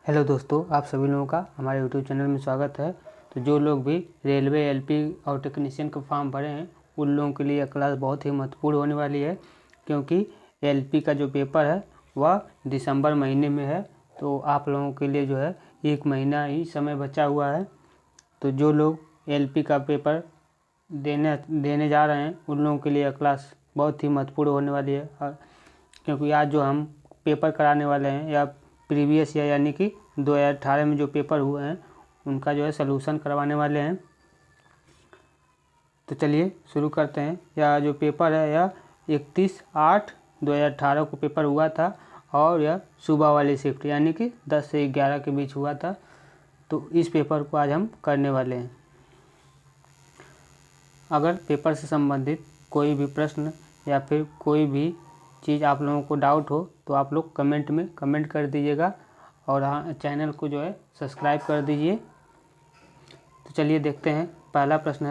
Hello दोस्तों, आप सभी लोगों का हमारे यूट्यूब चैनल में स्वागत है। तो जो लोग भी रेलवे एलपी और टेक्नीशियन का फॉर्म भरे हैं उन लोगों के लिए यह क्लास बहुत ही महत्वपूर्ण होने वाली है, क्योंकि एलपी का जो पेपर है वह दिसंबर महीने में है। तो आप लोगों के लिए जो है 1 महीना ही समय बचा हुआ है। तो जो लोग एलपी का पेपर देने जा रहे हैं उन लोगों के लिए यह क्लास बहुत ही महत्वपूर्ण होने वाली है, क्योंकि आज जो हम पेपर कराने वाले हैं या प्रीवियस ईयर यानी कि 2018 में जो पेपर हुए हैं उनका जो है सलूशन करवाने वाले हैं। तो चलिए शुरू करते हैं। यह जो पेपर है यह 31/8/2018 को पेपर हुआ था और यह सुबह वाली शिफ्ट यानी कि 10 से 11 के बीच हुआ था। तो इस पेपर को आज हम करने वाले हैं। अगर पेपर से संबंधित कोई भी प्रश्न या फिर कोई भी चीज़ आप लोगों को डाउट हो तो आप लोग कमेंट में कमेंट कर दीजिएगा और हाँ, चैनल को जो है सब्सक्राइब कर दीजिए। तो चलिए देखते हैं। पहला प्रश्न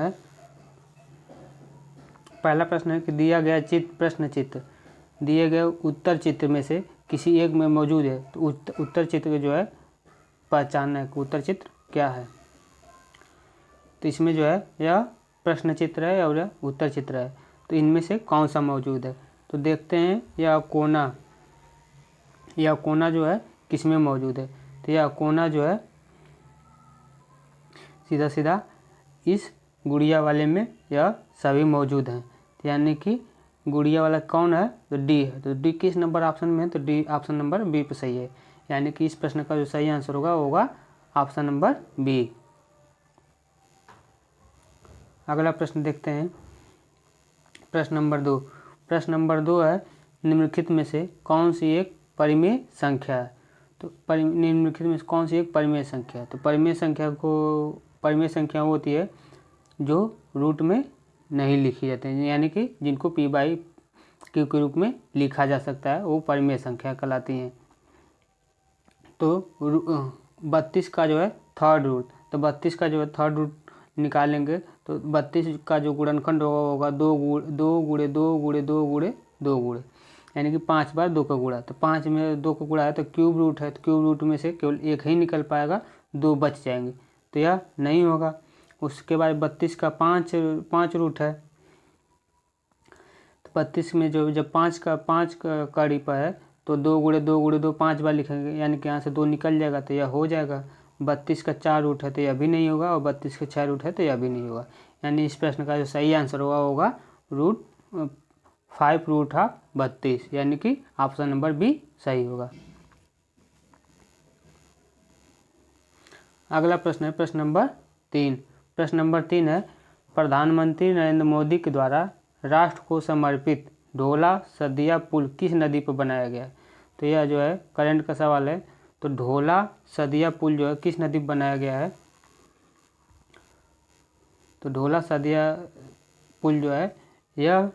है कि दिया गया प्रश्न चित्र दिए गए उत्तर चित्र में से किसी एक में मौजूद है। तो उत्तर चित्र जो है पहचानना है कि उत्तर चित्र क्या है। तो इसमें जो है यह प्रश्न चित्र है और यह उत्तर चित्र है। तो इनमें से कौन सा मौजूद है। तो देखते हैं यह कोना जो है किस में मौजूद है। तो यह कोना जो है सीधा सीधा इस गुड़िया वाले में यह सभी मौजूद हैं। तो यानी कि गुड़िया वाला कौन है तो डी है। तो डी किस नंबर ऑप्शन में है तो डी ऑप्शन नंबर बी पे सही है। यानी कि इस प्रश्न का जो सही आंसर होगा ऑप्शन नंबर बी। अगला प्रश्न देखते हैं। प्रश्न नंबर 2 है निम्नलिखित में से कौन सी एक परिमेय संख्या है। तो निम्नलिखित में से कौन सी एक परिमेय संख्या है। तो परिमेय संख्या होती है जो रूट में नहीं लिखी जाती है, यानी कि जिनको p/q के रूप में लिखा जा सकता है वो परिमेय संख्या कहलाती हैं। तो 32 का जो है थर्ड रूट, तो 32 का जो है थर्ड रूट निकालेंगे तो 32 का जो गुणनखंड होगा 2 × 2 × यानी कि 5 बार 2 का गुणा। तो 5 में 2 का गुणा है तो क्यूब रूट है, तो क्यूब रूट में से केवल एक ही निकल पाएगा, 2 बच जाएंगे, तो यह नहीं होगा। उसके बाद 32 का 5 रूट है, तो 32 में जो जब 5 का रिपा है तो 2 × 2 5 बार लिखेंगे, यानी कि यहाँ से 2 निकल जाएगा तो यह हो जाएगा। 32 का 4 रूट है तो यह भी नहीं होगा और 32 का 6 रूट है तो यह भी नहीं होगा। यानी इस प्रश्न का जो सही आंसर होगा 5 रूट ऑफ 32, यानी कि ऑप्शन नंबर बी सही होगा। अगला प्रश्न है प्रश्न नंबर 3 है प्रधानमंत्री नरेंद्र मोदी के द्वारा राष्ट्र को समर्पित ढोला सदिया पुल किस नदी पर बनाया गया है। तो यह जो है करंट का सवाल है। तो ढोला सदिया पुल जो है किस नदी पर बनाया गया है। तो ढोला सदिया पुल जो है यह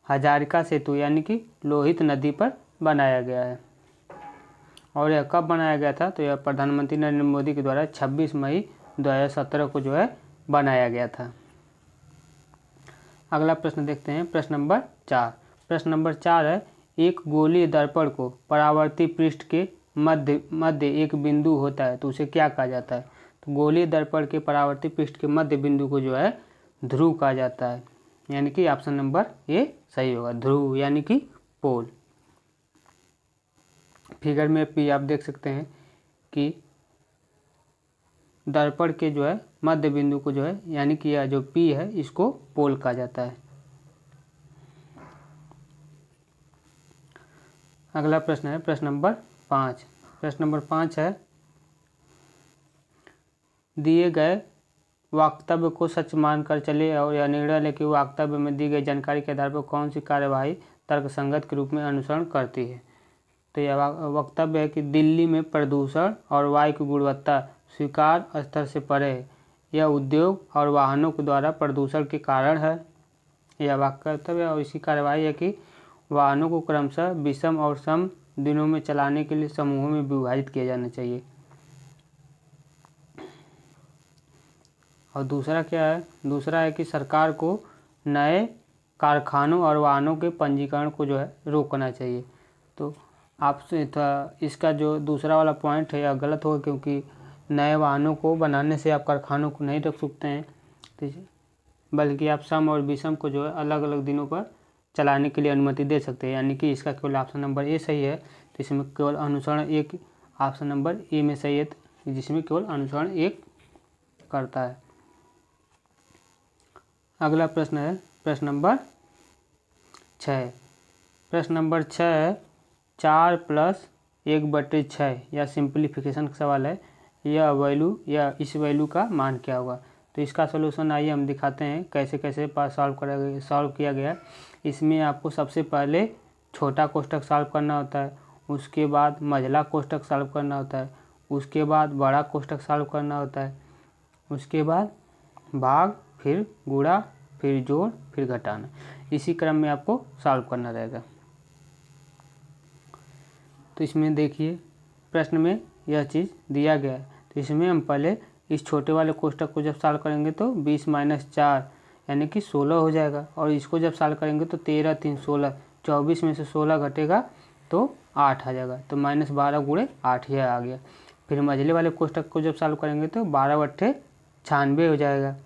हजारिका सेतु यानी कि लोहित नदी पर बनाया गया है। और यह कब बनाया गया था। तो यह प्रधानमंत्री नरेंद्र मोदी के द्वारा 26 मई 2017 को जो है बनाया गया था। अगला प्रश्न देखते हैं। प्रश्न नंबर 4 है एक गोलीय दर्पण को परावर्ती पृष्ठ के मध्य एक बिंदु होता है तो उसे क्या कहा जाता है। तो गोलीय दर्पण के परावर्ती पृष्ठ के मध्य बिंदु को जो है ध्रुव कहा जाता है, यानी कि ऑप्शन नंबर ए सही होगा, ध्रुव यानी कि पोल। फिगर में भी आप देख सकते हैं कि दर्पण के जो है मध्य बिंदु को जो है यानी कि यह जो पी है इसको पोल कहा जाता है। अगला प्रश्न है प्रश्न नंबर 5 है दिए गए वक्तव्य को सच मानकर चले और यह निर्णय ले कि वक्तव्य में दी गई जानकारी के आधार पर कौन सी कार्यवाही तर्कसंगत के रूप में अनुसरण करती है। तो यह वक्तव्य है कि दिल्ली में प्रदूषण और वायु की गुणवत्ता स्वीकार्य स्तर से परे है, यह उद्योग और वाहनों के द्वारा प्रदूषण के कारण है। यह वक्तव्य और इसी कार्यवाही है कि वाहनों को क्रमशः विषम और सम दिनों में चलाने के लिए समूहों में विभाजित किया जाना चाहिए। और दूसरा है कि सरकार को नए कारखानों और वाहनों के पंजीकरण को जो है रोकना चाहिए। तो आपसे था इसका जो दूसरा वाला पॉइंट है यह गलत होगा, क्योंकि नए वाहनों को बनाने से आप कारखानों को नहीं रख सकते हैं, बल्कि आप सम और विषम को जो है अलग अलग दिनों पर चलाने के लिए अनुमति दे सकते हैं। यानी कि इसका केवल ऑप्शन नंबर ए सही है। तो इसमें केवल अनुसरण एक ऑप्शन नंबर ए में सही है, जिसमें केवल अनुसरण एक करता है। अगला प्रश्न है प्रश्न नंबर 6। प्रश्न नंबर 6 है 4 + 1/6 या सिंप्लीफिकेशन का सवाल है। यह वैल्यू या इस वैल्यू का मान क्या होगा। तो इसका सलूशन आइए हम दिखाते हैं कैसे कैसे सॉल्व किया गया। इसमें आपको सबसे पहले छोटा कोष्ठक सॉल्व करना होता है, उसके बाद मझला कोष्ठक सॉल्व करना होता है, उसके बाद बड़ा कोष्ठक सॉल्व करना होता है, उसके बाद भाग, फिर गुणा, फिर जोड़, फिर घटाना। इसी क्रम में आपको सॉल्व करना रहेगा। तो इसमें देखिए प्रश्न में यह चीज़ दिया गया है। तो इसमें हम पहले इस छोटे वाले कोष्ठक को जब सॉल्व करेंगे तो 20 - 4 यानी कि 16 हो जाएगा, और इसको जब सॉल्व करेंगे तो 13 3 16, 24 में से 16 घटेगा तो 8 आ जाएगा। तो -12 × 8 यह आ गया। फिर मझले वाले कोष्ठक को जब सॉल्व करेंगे तो 12 × 96 हो जाएगा।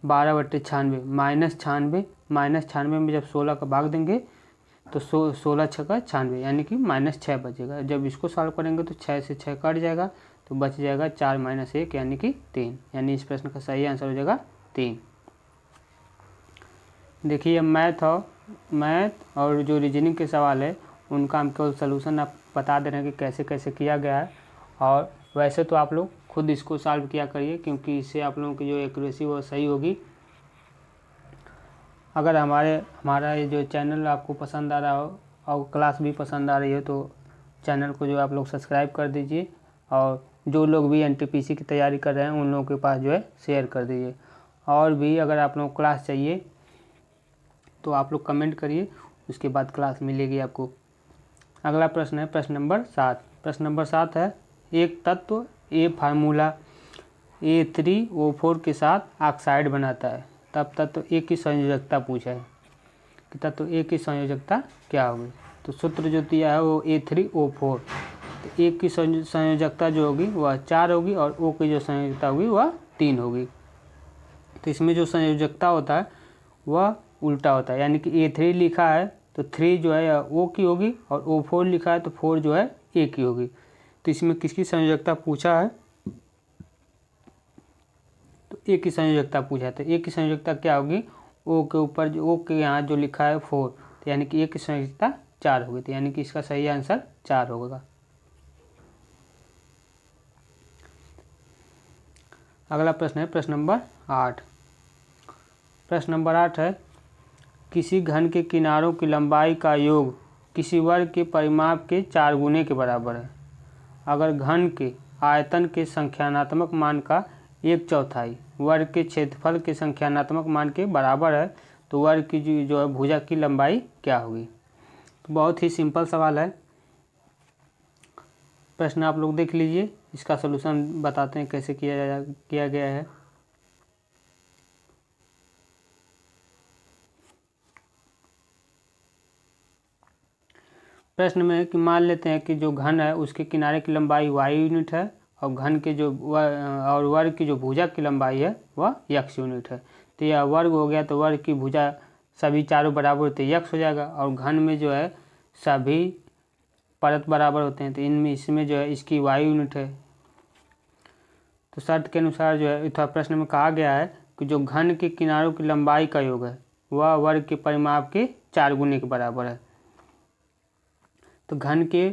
12 × 96 -96 में जब 16 का भाग देंगे तो 16 × 6 = 96 यानी कि -6 बचेगा। जब इसको सॉल्व करेंगे तो 6 से 6 कट जाएगा तो बच जाएगा 4 - 1 यानी कि 3। यानी इस प्रश्न का सही आंसर हो जाएगा 3। देखिए मैथ और जो रीजनिंग के सवाल है उनका हम केवल सलूशन आप बता दे रहे हैं कि कैसे कैसे किया गया है। और वैसे तो आप लोग खुद इसको सॉल्व किया करिए, क्योंकि इससे आप लोगों की जो एक्यूरेसी वो सही होगी। अगर हमारा ये जो चैनल आपको पसंद आ रहा हो और क्लास भी पसंद आ रही है तो चैनल को जो आप लोग सब्सक्राइब कर दीजिए, और जो लोग भी NTPC की तैयारी कर रहे हैं उन लोगों के पास जो है शेयर कर दीजिए। और भी अगर आप लोग क्लास चाहिए तो आप लोग कमेंट करिए, उसके बाद क्लास मिलेगी आपको। अगला प्रश्न है प्रश्न नंबर 7। प्रश्न नंबर 7 है एक तत्व ए फार्मूला A3O4 के साथ ऑक्साइड बनाता है, तब तत्व ए की संयोजकता पूछा है कि तत्व ए की संयोजकता क्या होगी। तो सूत्र जो दिया है वो A3O4। तो ए की संयोजकता जो होगी वह 4 होगी और ओ की जो संयोजकता होगी वह 3 होगी। तो इसमें जो संयोजकता होता है वह उल्टा होता है, यानी कि A3 लिखा है तो 3 जो है ओ की होगी, और O4 लिखा है तो 4 जो है ए की होगी। तो इसमें किसकी संयोजकता पूछा है, तो ए की संयोजकता पूछा है। तो ए की संयोजकता क्या होगी, ओ के ऊपर जो ओ के यहाँ जो लिखा है 4, तो यानी कि ए की संयोजकता 4 होगी। तो यानी कि इसका सही आंसर 4 होगा। अगला प्रश्न है प्रश्न नंबर 8। प्रश्न नंबर 8 है किसी घन के किनारों की लंबाई का योग किसी वर्ग के परिमाप के 4 गुने के बराबर है। अगर घन के आयतन के संख्यात्मक मान का 1/4 वर्ग के क्षेत्रफल के संख्यात्मक मान के बराबर है तो वर्ग की जो है भुजा की लंबाई क्या होगी। तो बहुत ही सिंपल सवाल है। प्रश्न आप लोग देख लीजिए, इसका सलूशन बताते हैं कैसे किया गया है। प्रश्न में है कि मान लेते हैं कि जो घन है उसके किनारे की लंबाई y यूनिट है, और घन के जो और वर्ग की जो भुजा की लंबाई है वह x यूनिट है। तो यह वर्ग हो गया, तो वर्ग की भुजा सभी चारों बराबर होते हैं x हो जाएगा, और घन में जो है सभी परत बराबर होते हैं, तो इनमें इसमें जो है इसकी y यूनिट है। तो शर्त के अनुसार जो है इतना प्रश्न में कहा गया है कि जो घन के किनारों की लंबाई का योग है वह वर्ग के परिमाप के 4 गुने के बराबर है। तो घन के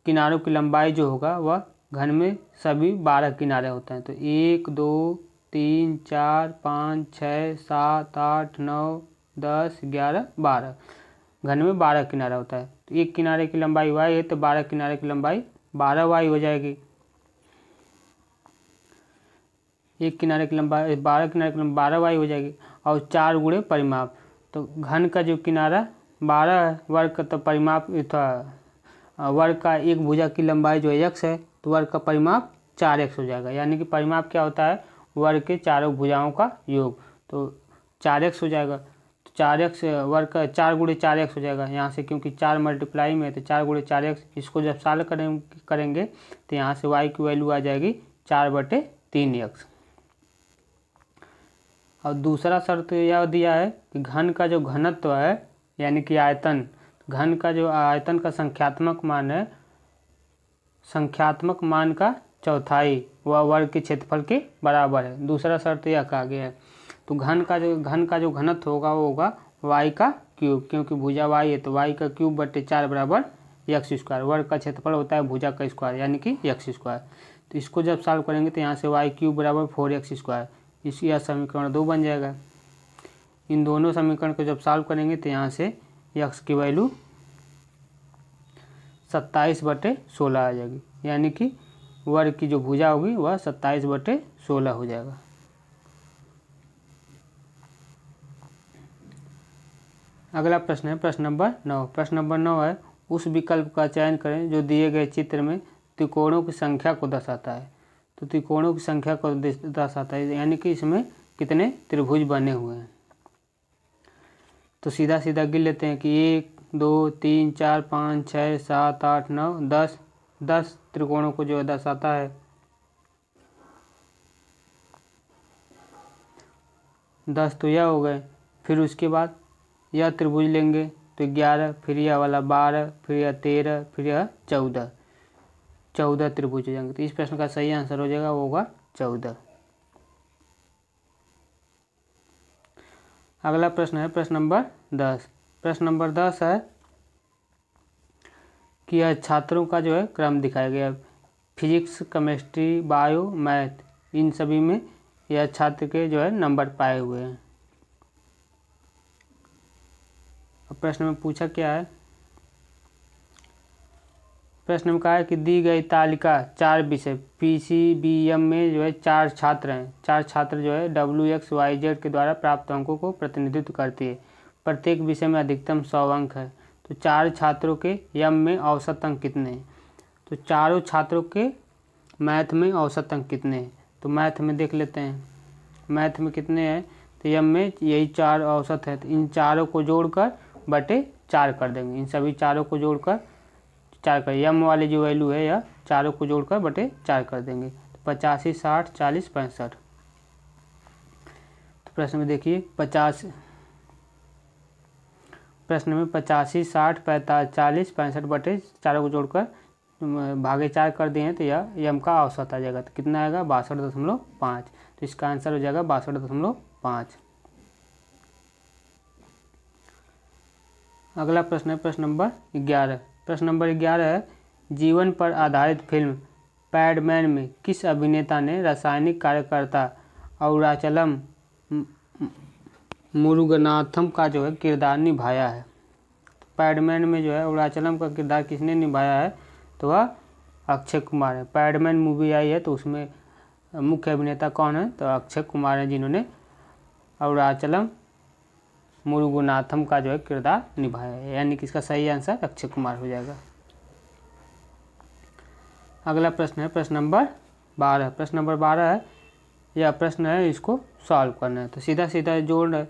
किनारों की लंबाई जो होगा वह घन में सभी 12 किनारे होते हैं। तो 1 2 3 4 5 6 7 8 9 10 11 12 घन में 12 किनारा होता है। तो एक किनारे की लंबाई y है तो 12 किनारे की लंबाई 12y हो जाएगी। एक किनारे की लंबाई 12 किनारे की लंबाई 12y हो जाएगी, और 4 गुणे परिमाप। तो घन का जो किनारा 12 है, वर्ग का तो परिमाप वर्ग का एक भुजा की लंबाई जो x है तो वर्ग का परिमाप 4x हो जाएगा। यानी कि परिमाप क्या होता है, वर्ग के चारों भुजाओं का योग। तो 4x हो जाएगा। तो 4x वर्ग का 4 गुणे 4x हो जाएगा यहाँ से, क्योंकि 4 मल्टीप्लाई में है तो 4 गुणे 4x। इसको जब सॉल्व करेंगे तो यहाँ से y की वैल्यू आ जाएगी 4/3x। और दूसरा शर्त यह दिया है कि घन का जो घनत्व है यानी कि आयतन, घन का जो आयतन का संख्यात्मक मान है, संख्यात्मक मान का चौथाई वह वर्ग के क्षेत्रफल के बराबर है। दूसरा शर्त यह कहा गया है। तो घन का जो घनत्व होगा वो होगा y का क्यूब, क्योंकि भुजा y है तो y का क्यूब बटे 4 बराबर x स्क्वायर। वर्ग का क्षेत्रफल होता है भुजा का स्क्वायर यानी कि x स्क्वायर। तो इसको जब सॉल्व करेंगे तो यहाँ से y क्यूब बराबर 4x स्क्वायर, यह समीकरण 2 बन जाएगा। इन दोनों समीकरण को जब सॉल्व करेंगे तो यहाँ से x की वैल्यू 27/16 आ जाएगी, यानी कि वर्ग की जो भुजा होगी वह 27/16 हो जाएगा। अगला प्रश्न है प्रश्न नंबर 9। प्रश्न नंबर 9 है, उस विकल्प का चयन करें जो दिए गए चित्र में त्रिकोणों की संख्या को दर्शाता है। तो त्रिकोणों की संख्या को दर्शाता है यानी कि इसमें कितने त्रिभुज बने हुए हैं। तो सीधा सीधा गिन लेते हैं कि 1 2 3 4 5 6 7 8 9 10 त्रिकोणों को जो दर्शाता है। 10 तो यह हो गए। फिर उसके बाद यह त्रिभुज लेंगे तो 11, फिर यह वाला 12, फिर यह 13, फिर यह 14 त्रिभुज हो जाएंगे। तो इस प्रश्न का सही आंसर हो जाएगा, वो होगा 14। अगला प्रश्न है प्रश्न नंबर 10। प्रश्न नंबर 10 है कि यह छात्रों का जो है क्रम दिखाया गया है। फिजिक्स, केमिस्ट्री, बायो, मैथ, इन सभी में यह छात्र के जो है नंबर पाए हुए हैं। अब प्रश्न में पूछा क्या है, प्रश्न में कहा है कि दी गई तालिका 4 विषय PCBM में जो है 4 छात्र हैं। 4 छात्र जो है WXYZ के द्वारा प्राप्त अंकों को प्रतिनिधित्व करती है। प्रत्येक विषय में अधिकतम 100 अंक है। तो 4 छात्रों के यम में औसत अंक कितने हैं। तो चारों छात्रों के मैथ में औसत अंक कितने हैं। तो मैथ में देख लेते हैं, मैथ में कितने हैं। तो यम में यही 4 औसत है। तो इन चारों को जोड़कर बटे 4 कर देंगे। इन सभी चारों को जोड़कर 4 कर, यम वाली जो वैल्यू है यह चारों को जोड़कर बटे 4 कर देंगे। तो 85 60 40 65। तो प्रश्न में देखिए 85 60 45 40 65 बटे 4 को जोड़कर भागे 4 कर दिए हैं तो यह यम का औसत आ जाएगा। तो कितना आएगा 62.5। तो इसका आंसर हो जाएगा 62.5। अगला प्रश्न है प्रश्न नंबर 11। प्रश्न नंबर 11 है, जीवन पर आधारित फिल्म पैडमैन में किस अभिनेता ने रासायनिक कार्यकर्ता अरुणाचलम मुरुगनाथम का जो है किरदार निभाया है। पैडमैन में जो है अरुणाचलम का किरदार किसने निभाया है, तो वह अक्षय कुमार है। पैडमैन मूवी आई है तो उसमें मुख्य अभिनेता कौन है, तो अक्षय कुमार है, जिन्होंने अरुणाचलम मुरुगनाथम का जो है किरदार निभाया है, यानी कि इसका सही आंसर अक्षय कुमार हो जाएगा। अगला प्रश्न है प्रश्न नंबर 12। प्रश्न नंबर 12 है, यह प्रश्न है इसको सॉल्व करना है। तो सीधा सीधा जोड़ है,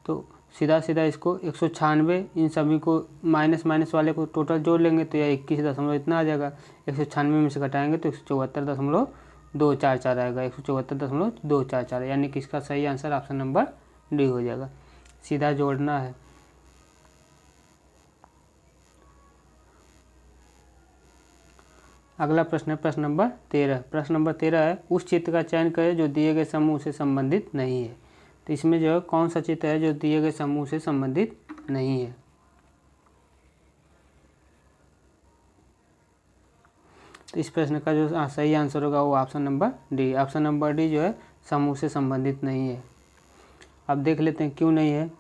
तो सीधा सीधा इसको 196 इन सभी को माइनस वाले को टोटल जोड़ लेंगे तो यह 21 इतना आ जाएगा। 196 में से घटाएंगे तो 174.244 आएगा। 174.244 यानी कि इसका सही आंसर ऑप्शन नंबर डी हो जाएगा। सीधा जोड़ना है। अगला प्रश्न है प्रश्न नंबर 13। प्रश्न नंबर 13 है, उस चित्र का चयन करें जो दिए गए समूह से संबंधित नहीं है। तो इसमें जो है कौन सा चित्र है जो दिए गए समूह से संबंधित नहीं है। तो इस प्रश्न का जो सही आंसर होगा वो option number D. Option number D जो है समूह से संबंधित नहीं है। अब देख लेते हैं क्यों नहीं है।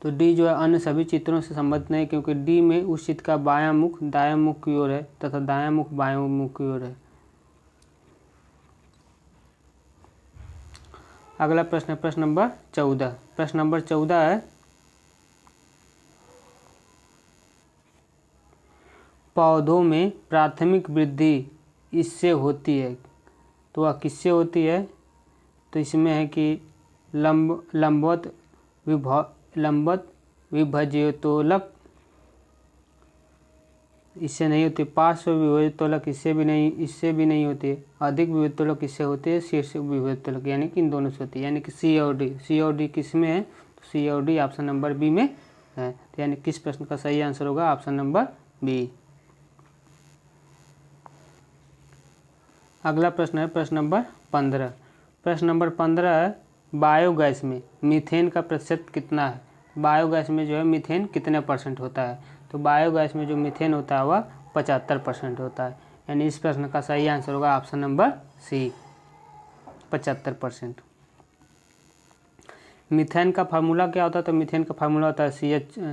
तो डी जो है अन्य सभी चित्रों से संबंधित नहीं, क्योंकि डी में उस चित्र का बायां मुख दायां मुख की ओर है तथा दायां मुख बायां मुख की ओर है। अगला प्रश्न है प्रश्न नंबर 14। प्रश्न नंबर 14 है, पौधों में प्राथमिक वृद्धि इससे होती है। तो वह किससे होती है, तो इसमें है कि लंबवत लंबवत विभज्योतोलक इससे नहीं होती, पार्श्व विभज्योतोलक इससे भी नहीं होती, अधिक विभज्योतोलक इससे होती है, शीर्ष विभज्योतोलक यानी कि इन दोनों से होती है, यानी कि सी और डी किस में है, तो सी और डी ऑप्शन नंबर बी में है। तो यानी किस प्रश्न का सही आंसर होगा, ऑप्शन नंबर बी। अगला प्रश्न है प्रश्न नंबर 15। प्रश्न नंबर 15 है बायोगैस में मीथेन का प्रतिशत कितना है। बायोगैस में जो है मीथेन कितने परसेंट होता है, तो बायोगैस में जो मीथेन होता है वह 75% होता है, यानी इस प्रश्न का सही आंसर होगा ऑप्शन नंबर सी 75%। मीथेन का फार्मूला क्या होता है, तो मीथेन का फार्मूला होता है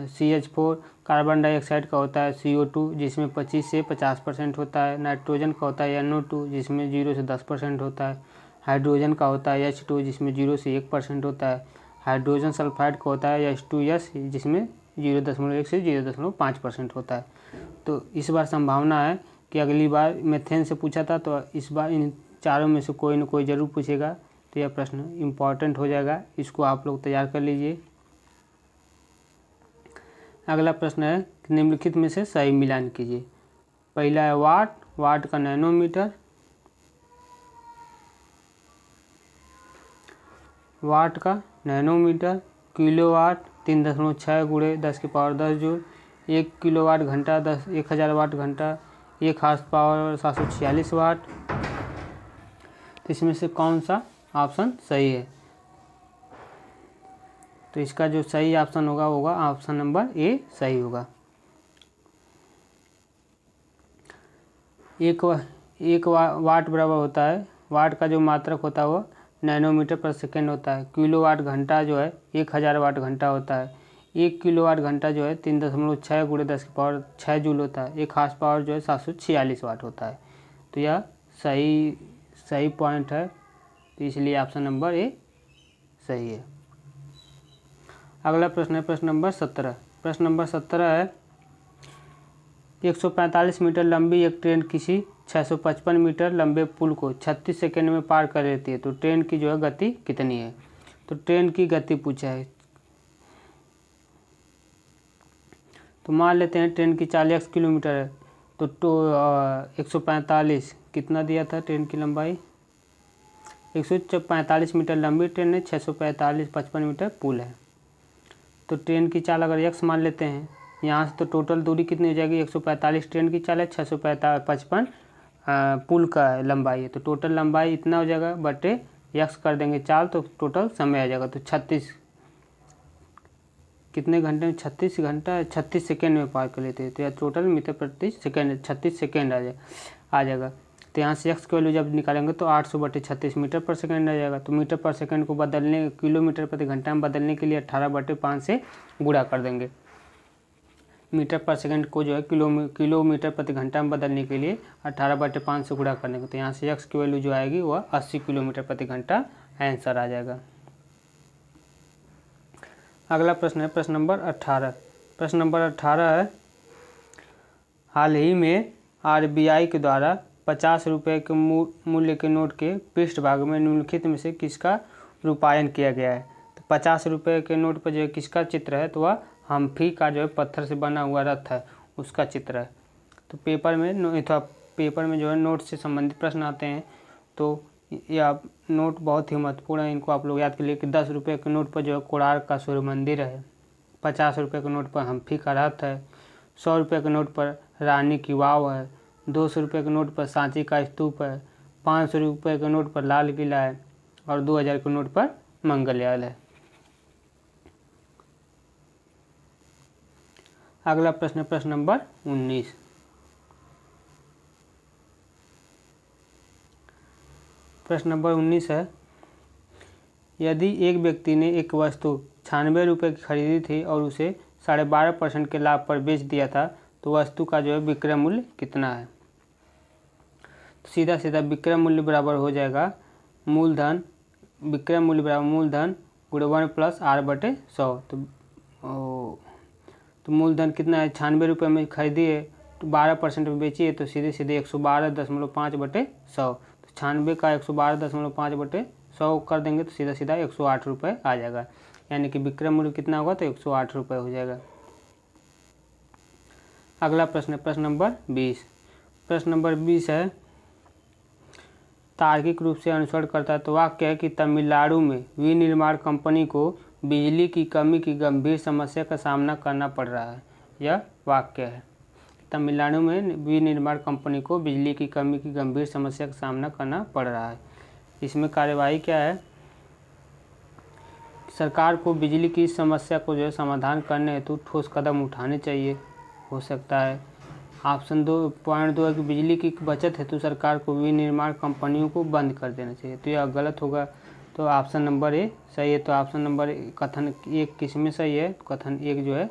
CH4, कार्बन डाइऑक्साइड का होता है CO2 जिसमें 25 से 50% होता है, नाइट्रोजन का होता है NO2 जिसमें 0 से 10% होता है, हाइड्रोजन का होता है H2 जिसमें 0 से 1% होता है, हाइड्रोजन सल्फाइड का होता है H2S जिसमें 0.1 से 0.5% होता है। तो इस बार संभावना है कि अगली बार मीथेन से पूछा था, तो इस बार इन चारों में से कोई न कोई ज़रूर पूछेगा, तो यह प्रश्न इम्पॉर्टेंट हो जाएगा, इसको आप लोग तैयार कर लीजिए। अगला प्रश्न है निम्नलिखित में से सही मिलान कीजिए। पहला है वाट का नैनोमीटर, वाट का नैनोमीटर, किलोवाट 3.6 गुणे 10⁻10 जूल, 1 किलोवाट घंटा 1000 वाट घंटा, 1 हॉर्स पावर 746 वाट। तो इसमें से कौन सा ऑप्शन सही है, तो इसका जो सही ऑप्शन होगा ऑप्शन नंबर ए सही होगा। एक वाट बराबर होता है, वाट का जो मात्रक होता है वो नैनोमीटर पर सेकेंड होता है। किलोवाट घंटा जो है 1000 वाट घंटा होता है। 1 किलोवाट घंटा जो है 3.6 गुणे 10⁻6 जूल होता है। 1 हॉर्स पावर जो है 746 वाट होता है। तो यह सही पॉइंट है, तो इसलिए ऑप्शन नंबर ए सही है। अगला प्रश्न है प्रश्न नंबर 17। प्रश्न नंबर 17 है 145 मीटर लंबी एक ट्रेन किसी 655 मीटर लंबे पुल को 36 सेकंड में पार कर लेती है, तो ट्रेन की जो है गति कितनी है। तो ट्रेन की गति पूछा है, तो मान लेते हैं ट्रेन की 40 किलोमीटर है, तो 145 कितना दिया था ट्रेन की लंबाई, 145 मीटर लंबी ट्रेन है, 655 मीटर पुल है। तो ट्रेन की चाल अगर x मान लेते हैं यहाँ से, तो टोटल दूरी कितनी हो जाएगी, 145 ट्रेन की चाल है, 655 पुल का लंबाई है, तो टोटल लंबाई इतना हो जाएगा, बटे x कर देंगे चाल, तो टोटल समय आ जाएगा। तो 36 कितने घंटे में, 36 घंटा 36 सेकेंड में पार कर लेते हैं, तो यह टोटल मीटर प्रति सेकेंड 36 सेकेंड आ जाएगा। तो यहाँ से x की वैल्यू जब निकालेंगे तो 800/36 मीटर पर सेकेंड आ जाएगा। तो मीटर पर सेकेंड को बदलने, किलोमीटर प्रति घंटा में बदलने के लिए 18/5 से गुणा कर देंगे। मीटर पर सेकेंड को जो है किलोमीटर प्रति घंटा में बदलने के लिए 18/5 से गुणा कर देंगे। तो यहाँ से x की वैल्यू जो आएगी वह 80 किलोमीटर प्रति घंटा आंसर आ जाएगा। अगला प्रश्न है प्रश्न नंबर 18। प्रश्न नंबर 18 है हाल ही में RBI के द्वारा 50 रुपये के मूल्य के नोट के पृष्ठभाग में निम्नलिखित में से किसका रूपायन किया गया है। तो 50 रुपये के नोट पर जो है किसका चित्र है, तो वह हम्फ्री का जो है पत्थर से बना हुआ रथ है, उसका चित्र है। तो पेपर में जो है नोट से संबंधित प्रश्न आते हैं, तो यह नोट बहुत ही महत्वपूर्ण है, इनको आप लोग याद कर लिए कि 10 रुपये के नोट पर जो है कोणार्क का सूर्य मंदिर है, 50 रुपये के नोट पर हम्फ्री का रथ है, 100 रुपये के नोट पर रानी की वाव है, 200 रुपये के नोट पर सांची का स्तूप है, 500 रुपये के नोट पर लाल किला है और 2000 के नोट पर मंगलयान है। अगला प्रश्न प्रश्न नंबर 19। प्रश्न नंबर 19 है यदि एक व्यक्ति ने एक वस्तु 96 रुपये की खरीदी थी और उसे 12.5% के लाभ पर बेच दिया था, तो वस्तु का जो है विक्रय मूल्य कितना है। तो सीधा विक्रय मूल्य बराबर हो जाएगा मूलधन, विक्रय मूल्य बराबर मूलधन गुणे 1 + r/100। तो मूलधन कितना है, 96 रुपये में खरीदी है, तो 12% में बेची है, तो सीधे 112.5/100। तो 96 का 112.5/100 कर देंगे तो सीधा 108 रुपये आ जाएगा। यानी कि विक्रय मूल्य कितना होगा, तो 108 रुपये हो जाएगा। अगला प्रश्न है प्रश्न नंबर 20। प्रश्न नंबर 20 है तार्किक रूप से अनुसरण करता है। तो वाक्य है कि तमिलनाडु में विनिर्माण कंपनी को बिजली की कमी की गंभीर समस्या का सामना करना पड़ रहा है। यह वाक्य है, तमिलनाडु में विनिर्माण कंपनी को बिजली की कमी की गंभीर समस्या का सामना करना पड़ रहा है। इसमें कार्यवाही क्या है, सरकार को बिजली की समस्या को जो है समाधान करने हेतु ठोस कदम उठाने चाहिए, हो सकता है। ऑप्शन 2.2 है कि बिजली की बचत हेतु सरकार को विनिर्माण कंपनियों को बंद कर देना चाहिए। तो यह गलत होगा, तो ऑप्शन नंबर ए सही है। तो ऑप्शन नंबर कथन 1 किस में सही है, कथन 1 जो है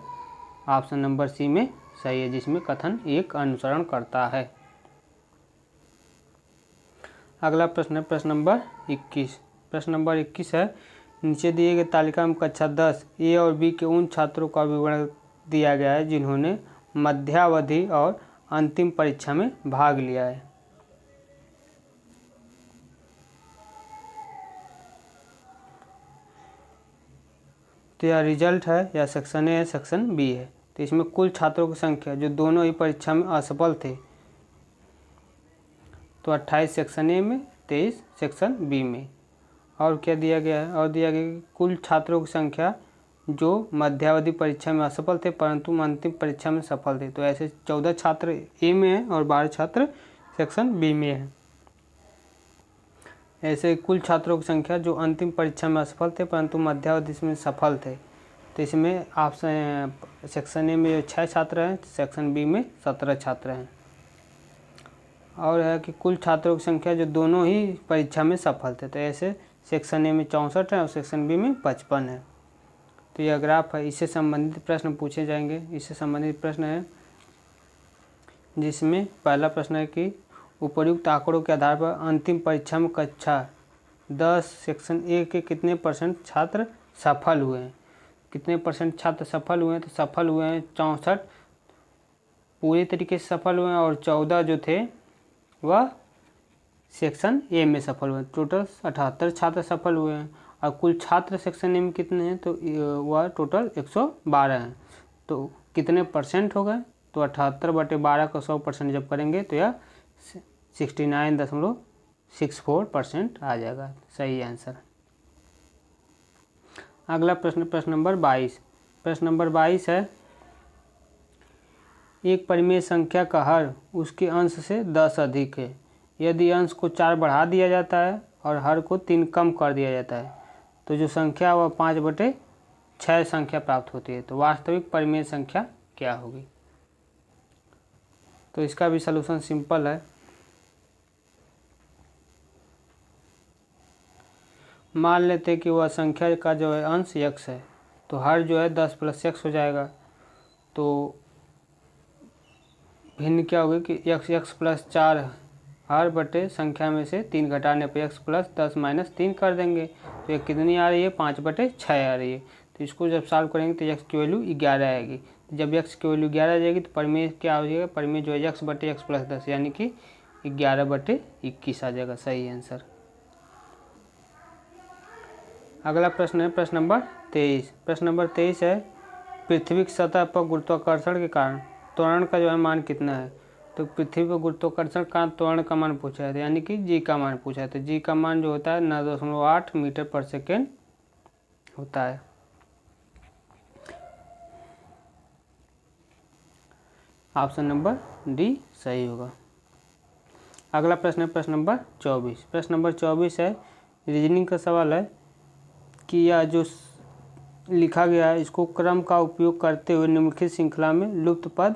ऑप्शन नंबर सी में सही है, जिसमें कथन 1 अनुसरण करता है। अगला प्रश्न है प्रश्न नंबर 21। प्रश्न नंबर 21 है नीचे दिए गए तालिका में कक्षा 10 ए और बी के उन छात्रों का विवरण दिया गया है जिन्होंने मध्यावधि और अंतिम परीक्षा में भाग लिया है। तो यह रिजल्ट है या सेक्शन ए है, सेक्शन बी है। तो इसमें कुल छात्रों की संख्या जो दोनों ही परीक्षा में असफल थे, तो 28 सेक्शन ए में, 23 सेक्शन बी में। और क्या दिया गया है, और दिया गया कि कुल छात्रों की संख्या जो मध्यावधि परीक्षा में असफल थे परंतु अंतिम परीक्षा में सफल थे। तो ऐसे 14 छात्र ए में हैं और 12 छात्र सेक्शन बी में हैं। ऐसे कुल छात्रों की संख्या जो अंतिम परीक्षा में असफल थे परंतु मध्यावधि में सफल थे। तो इसमें ऑप्शन सेक्शन ए में 6 छात्र हैं, सेक्शन बी में 17 छात्र हैं। और है कि कुल छात्रों की संख्या जो दोनों ही परीक्षा में सफल थे। तो ऐसे सेक्शन ए में 64 है और सेक्शन बी में 55 है। तो यह ग्राफ है, इससे संबंधित प्रश्न पूछे जाएंगे। इससे संबंधित प्रश्न है जिसमें पहला प्रश्न है कि उपर्युक्त आंकड़ों के आधार पर अंतिम परीक्षा में कक्षा 10 सेक्शन ए के कितने % छात्र सफल हुए हैं। कितने % छात्र सफल हुए हैं, तो सफल हुए हैं 64 पूरी तरीके से सफल हुए हैं और 14 जो थे वह सेक्शन ए में सफल हुए। टोटल 78 छात्र सफल हुए हैं और कुल छात्र सेक्शन ए में कितने हैं, तो वह टोटल 112 हैं। तो कितने % हो गए, तो 78/12 का 100% जब करेंगे तो यह 69.64% आ जाएगा, सही आंसर। अगला प्रश्न प्रश्न नंबर 22। प्रश्न नंबर 22 है एक परिमेय संख्या का हर उसके अंश से 10 अधिक है। यदि अंश को 4 बढ़ा दिया जाता है और हर को 3 कम कर दिया जाता है तो जो संख्या वह 5/6 संख्या प्राप्त होती है। तो वास्तविक परिमेय संख्या क्या होगी। तो इसका भी सलूशन सिंपल है। मान लेते हैं कि वह संख्या का जो है अंश x है, तो हर जो है 10 + x हो जाएगा। तो भिन्न क्या होगी कि x + 4 हर बटे संख्या में से 3 घटाने पर x + 10 - 3 कर देंगे। तो ये कितनी आ रही है, 5/6 आ रही है। तो इसको जब सॉल्व करेंगे तो x की वैल्यू 11 आएगी। जब x की वैल्यू 11 आ जाएगी तो परिमेय क्या हो जाएगा, परिमेय जो है x बटे x + 10 यानी कि 11/21 आ जाएगा, सही आंसर। अगला प्रश्न है प्रश्न नंबर 23। प्रश्न नंबर 23 है पृथ्वी की सतह पर गुरुत्वाकर्षण के कारण त्वरण का जो है मान कितना है। तो पृथ्वी पर गुरुत्वाकर्षण का त्वरण का मान पूछा है, यानी कि जी का मान पूछा है। तो जी का मान जो होता है 9.8 मीटर/सेकेंड होता है। ऑप्शन नंबर डी सही होगा। अगला प्रश्न है प्रश्न नंबर 24। प्रश्न नंबर 24 है रीजनिंग का सवाल है कि यह जो लिखा गया है इसको क्रम का उपयोग करते हुए निम्नलिखित श्रृंखला में लुप्त पद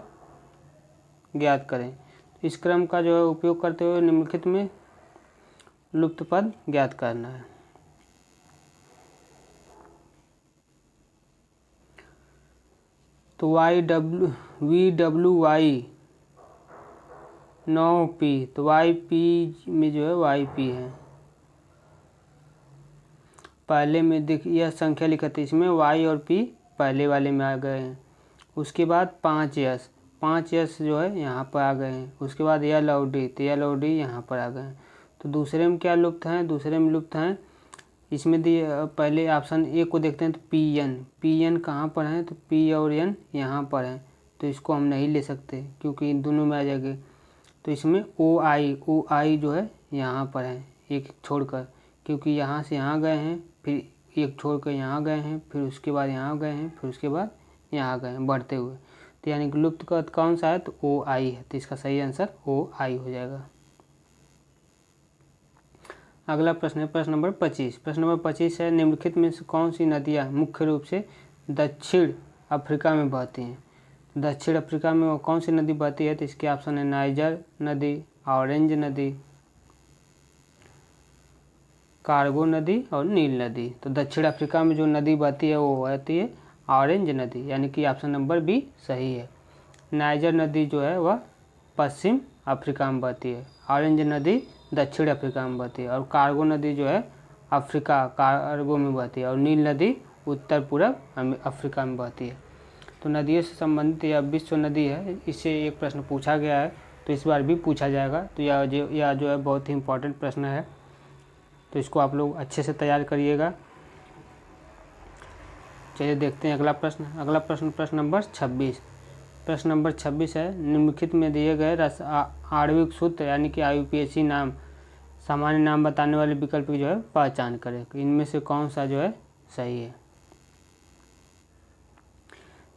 ज्ञात करें। इस क्रम का जो है उपयोग करते हुए निम्नलिखित में लुप्त पद ज्ञात करना है। तो VWY 9P, तो YP में जो है YP है। पहले में देखिए यह संख्या लिखा था, इसमें Y और P पहले वाले में आ गए हैं। उसके बाद 5S जो है यहाँ पर आ गए हैं। उसके बाद L और D, तो L और D यहाँ पर आ गए हैं। तो दूसरे में क्या लुप्त हैं, दूसरे में लुप्त हैं इसमें दिए पहले ऑप्शन ए को देखते हैं तो पी एन कहाँ पर है, तो पी और एन यहाँ पर है, तो इसको हम नहीं ले सकते क्योंकि इन दोनों में आ जाएंगे। तो इसमें ओ आई जो है यहाँ पर है एक छोड़कर, क्योंकि यहाँ से यहाँ गए हैं, फिर एक छोड़कर यहाँ गए हैं, फिर उसके बाद यहाँ गए हैं, फिर उसके बाद यहाँ गए हैं बढ़ते हुए। तो यानी कि लुप्त का कौन सा है, तो ओ आई है। तो इसका सही आंसर ओ आई हो जाएगा। अगला प्रश्न है प्रश्न नंबर 25। प्रश्न नंबर 25 है निम्नलिखित में से कौन सी नदियाँ मुख्य रूप से दक्षिण अफ्रीका में बहती हैं। दक्षिण अफ्रीका में वो कौन सी नदी बहती है, तो इसके ऑप्शन है नाइजर नदी, ऑरेंज नदी, कार्गो नदी और नील नदी। तो दक्षिण अफ्रीका में जो नदी बहती है वो बहती है ऑरेंज नदी, यानी कि ऑप्शन नंबर बी सही है। नाइजर नदी जो है वह पश्चिम अफ्रीका में बहती है, ऑरेंज नदी दक्षिण अफ्रीका में बहती है, और कार्गो नदी जो है अफ्रीका कार्गो में बहती है, और नील नदी उत्तर पूर्व अफ्रीका में बहती है। तो नदियों से संबंधित यह विश्व नदी है, इससे एक प्रश्न पूछा गया है, तो इस बार भी पूछा जाएगा। तो यह जो है बहुत ही इम्पोर्टेंट प्रश्न है, तो इसको आप लोग अच्छे से तैयार करिएगा। चलिए देखते हैं अगला प्रश्न। अगला प्रश्न प्रश्न नंबर 26। प्रश्न नंबर 26 है निम्नलिखित में दिए गए आणविक सूत्र यानी कि IUPAC नाम सामान्य नाम बताने वाले विकल्प की जो है पहचान करें। इनमें से कौन सा जो है सही है।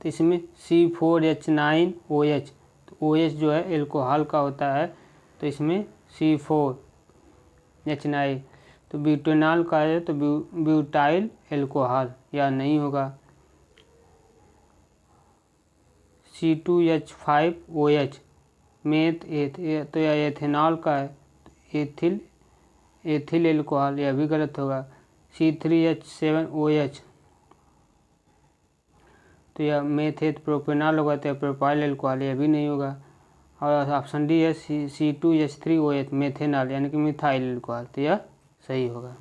तो इसमें C4H9OH, तो OH जो है एल्कोहल का होता है, तो इसमें C4H9, तो ब्यूटेनॉल का है तो ब्यूटाइल एल्कोहल या नहीं होगा। C2H5OH तो यह एथेनॉल का है, एथिल एल्कोहल, यह भी गलत होगा। C3H7OH तो यह मेथेट प्रोपेनॉल होगा, तो यह प्रोपाइल एल्कोहल, यह भी नहीं होगा। और ऑप्शन डी है C2H3OH मेथेनॉल यानी कि मिथाइल एल्कोहल, तो यह सही होगा।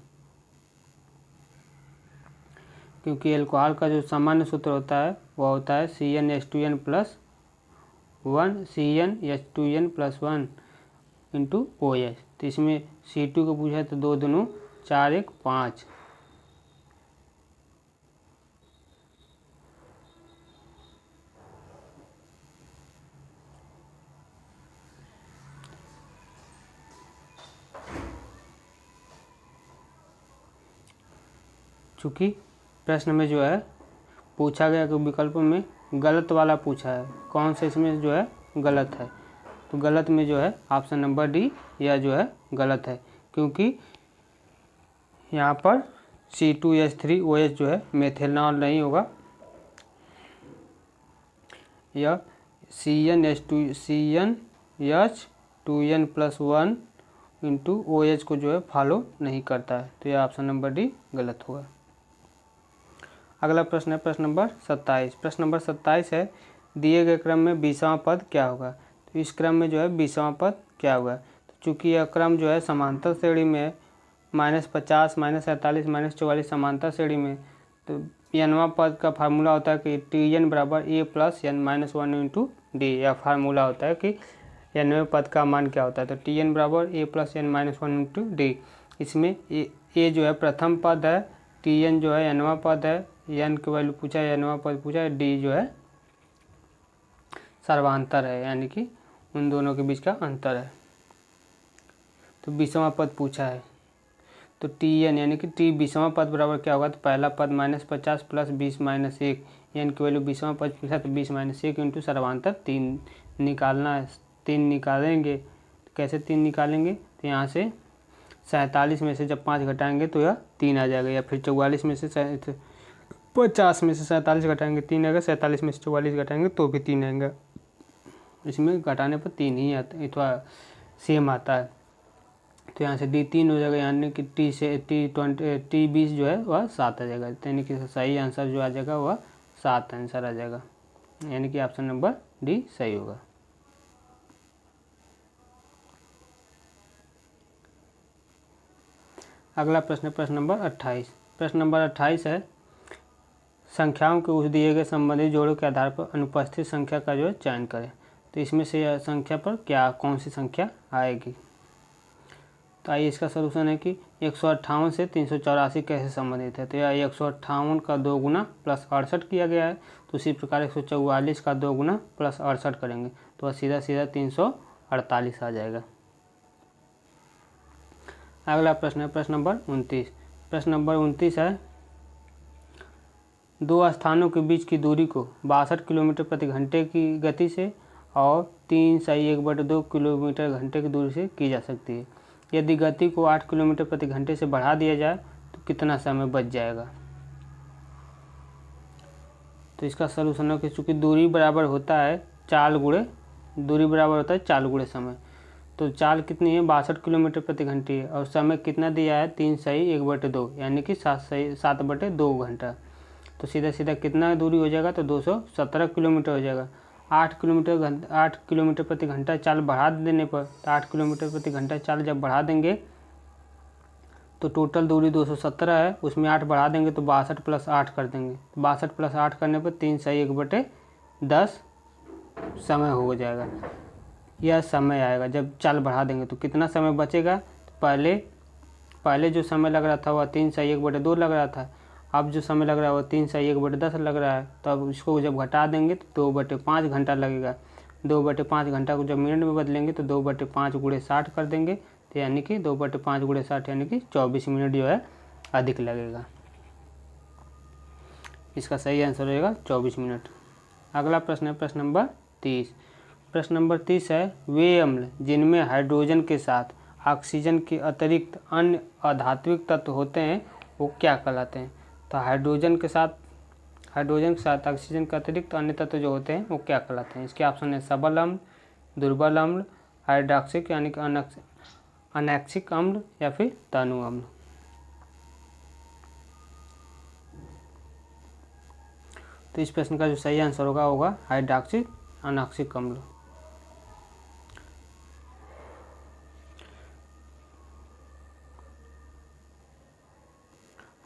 क्योंकि एल्कोहल का जो सामान्य सूत्र होता है वह होता है CnH2n+1 CnH2n+1 इंटू OH। तो इसमें C2 को पूछा है तो 2 दूनी 4 1 5। चूँकि प्रश्न में जो है पूछा गया कि विकल्पों में गलत वाला पूछा है, कौन से इसमें जो है गलत है, तो गलत में जो है ऑप्शन नंबर डी यह जो है गलत है। क्योंकि यहाँ पर C2H3OH जो है मेथेनॉल नहीं होगा, यह CnH2n+1 इंटू OH को जो है फॉलो नहीं करता है, तो यह ऑप्शन नंबर डी गलत होगा। अगला प्रश्न है प्रश्न नंबर 27। प्रश्न नंबर 27 है दिए गए क्रम में 20वां पद क्या होगा। तो इस क्रम में जो है 20वां पद क्या होगा। तो चूँकि यह क्रम जो है समांतर श्रेणी में है, -50 -47 -44 समांतर श्रेणी में, तो nवां पद का फार्मूला होता है कि Tn बराबर A + n-1 इंटू डी। यह फार्मूला होता है कि nवें पद का मान क्या होता है, तो Tn बराबर A + n-1 इंटू डी। इसमें A जो है प्रथम पद है, Tn जो है nवां पद है, n की वैल्यू पूछा है, nवां पद पूछा है, डी जो है सर्वांतर है यानी कि उन दोनों के बीच का अंतर है। तो 20वां पद पूछा है, तो Tn यानी कि T 20वां पद बराबर क्या होगा, तो पहला पद -50 + 20 - 1, n की वैल्यू 20वां पद पूछा तो 20 - 1 इंटू सर्वांतर 3 निकालना है। 3 निकालेंगे तो कैसे 3 निकालेंगे, तो यहाँ से 47 में से जब 5 घटाएंगे तो यह 3 आ जाएगा, या फिर 44 में से 50 में से 47 घटाएंगे 3 आएगा, 47 में से 44 घटाएंगे तो भी 3 आएगा। इसमें घटाने पर 3 ही आता है, थोड़ा सेम आता है। तो यहाँ से D 3 हो जाएगा, यानी कि T 20 जो है वह 7 आ जाएगा। यानी कि सही आंसर जो आ जाएगा वह 7 आंसर आ जाएगा, यानी कि ऑप्शन नंबर डी सही होगा। अगला प्रश्न प्रश्न नंबर 28। प्रश्न नंबर 28 है संख्याओं के उस दिए गए संबंधित जोड़ों के आधार पर अनुपस्थित संख्या का जो है चयन करें। तो इसमें से यह संख्या पर क्या कौन सी संख्या आएगी। तो आइए इसका सलूशन है कि 158 से 384 कैसे संबंधित है। तो यह 158 का 2 गुना प्लस 68 किया गया है। तो उसी प्रकार 144 का 2 गुना प्लस 68 करेंगे तो सीधा सीधा 348 आ जाएगा। अगला प्रश्न है प्रश्न नंबर 29। प्रश्न नंबर 29 है, दो स्थानों के बीच की दूरी को 62 किलोमीटर प्रति घंटे की गति से और 3/1/2 किलोमीटर घंटे की दूरी से की जा सकती है। यदि गति को 8 किलोमीटर प्रति घंटे से बढ़ा दिया जाए तो कितना समय बच जाएगा। तो इसका सलूशन है कि चूँकि दूरी बराबर होता है चाल गुणे समय। तो चाल कितनी है 62 किलोमीटर प्रति घंटे है और समय कितना दिया है 3/1/2 यानी कि 7/2 घंटा। तो सीधा सीधा कितना दूरी हो जाएगा तो 217 किलोमीटर हो जाएगा। 8 किलोमीटर प्रति घंटा चाल बढ़ा देने पर 8 किलोमीटर प्रति घंटा चाल जब बढ़ा देंगे तो टोटल दूरी 217 है, उसमें 8 बढ़ा देंगे तो 62 + 8 कर देंगे। 62 + 8 करने पर 3/1/10 समय हो जाएगा। यह समय आएगा जब चाल बढ़ा देंगे तो कितना समय बचेगा। तो पहले जो समय लग रहा था वह 3/1/2 लग रहा था, अब जो समय लग रहा है वो 3/1/10 लग रहा है। तो अब इसको जब घटा देंगे तो 2/5 घंटा लगेगा। 2/5 घंटा को जब मिनट में बदलेंगे तो 2/5 × 60 कर देंगे तो यानी कि 2/5 × 60 यानी कि 24 मिनट जो है अधिक लगेगा। इसका सही आंसर रहेगा 24 मिनट। अगला प्रश्न है प्रश्न नंबर 30। प्रश्न नंबर 30 है, वे अम्ल जिनमें हाइड्रोजन के साथ ऑक्सीजन के अतिरिक्त अन्य अधात्विक तत्व होते हैं वो क्या कहलाते हैं। तो हाइड्रोजन के साथ ऑक्सीजन के अतिरिक्त अन्य तत्व जो होते हैं वो क्या कहलाते हैं। इसके ऑप्शन है सबल अम्ल, दुर्बल अम्ल, हाइड्रॉक्सिक यानी कि अनैक्सिक अम्ल या फिर तनु अम्ल। तो इस प्रश्न का जो सही आंसर होगा हाइड्रॉक्सिक अनैक्सिक अम्ल।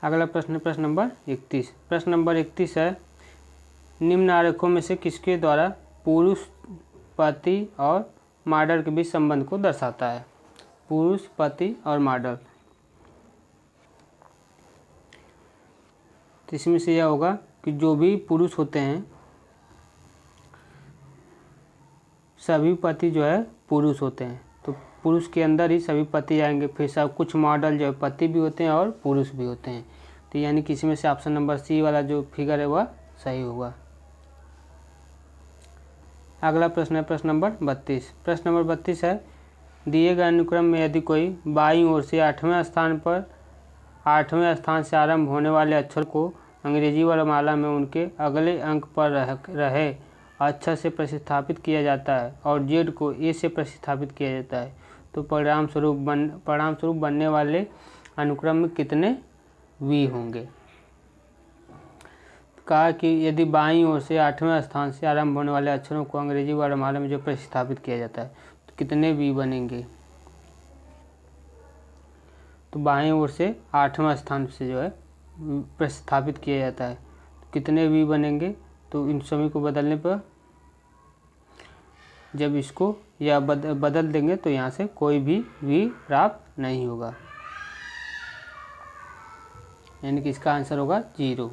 अगला प्रश्न है प्रश्न नंबर 31। प्रश्न नंबर 31 है, निम्न आरेखों में से किसके द्वारा पुरुष पति और मॉडल के बीच संबंध को दर्शाता है। पुरुष पति और मॉडल, तो इसमें से यह होगा कि जो भी पुरुष होते हैं सभी पति जो है पुरुष होते हैं। तो पुरुष के अंदर ही सभी पति आएंगे, फिर सब कुछ मॉडल जो है पति भी होते हैं और पुरुष भी होते हैं। तो यानी कि इसमें से ऑप्शन नंबर सी वाला जो फिगर है वह सही होगा। अगला प्रश्न है प्रश्न नंबर 32। प्रश्न नंबर 32 है, दिए गए अनुक्रम में यदि कोई बाईं ओर से 8वें स्थान से आरंभ होने वाले अक्षर को अंग्रेजी वर्णमाला में उनके अगले अंक पर रहे अक्षर से प्रतिस्थापित किया जाता है और जेड को ए से प्रतिस्थापित किया जाता है तो परिणाम स्वरूप बनने वाले अनुक्रम में कितने वी होंगे। कहा कि यदि बाईं ओर से 8वें स्थान से आरंभ होने वाले अक्षरों को अंग्रेजी वर्णमाला में जो प्रतिस्थापित किया जाता है तो कितने वी बनेंगे। तो बाईं ओर से 8वें स्थान से जो है प्रतिस्थापित किया जाता है तो कितने वी बनेंगे। तो इन सभी को बदलने पर जब इसको या बदल देंगे तो यहाँ से कोई भी वी प्राप्त नहीं होगा, यानी कि इसका आंसर होगा 0।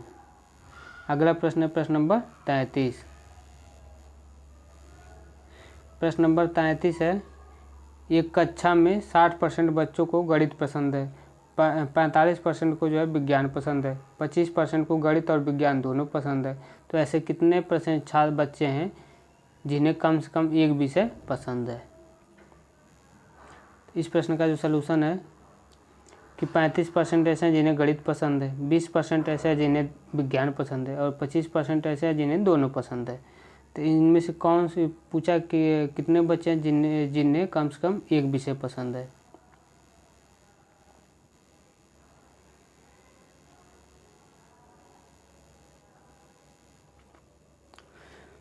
अगला प्रश्न है प्रश्न नंबर 33। प्रश्न नंबर 33 है, एक कक्षा में 60% बच्चों को गणित पसंद है, 45% को जो है विज्ञान पसंद है, 25% को गणित और विज्ञान दोनों पसंद है। तो ऐसे कितने % छात्र बच्चे हैं जिन्हें कम से कम एक विषय पसंद है। इस प्रश्न का जो सलूशन है कि 35% ऐसे हैं जिन्हें गणित पसंद है, 20% ऐसे हैं जिन्हें विज्ञान पसंद है और 25% ऐसे हैं जिन्हें दोनों पसंद है। तो इनमें से कौन से पूछा कि कितने बच्चे हैं जिन्हें कम से कम एक विषय पसंद है।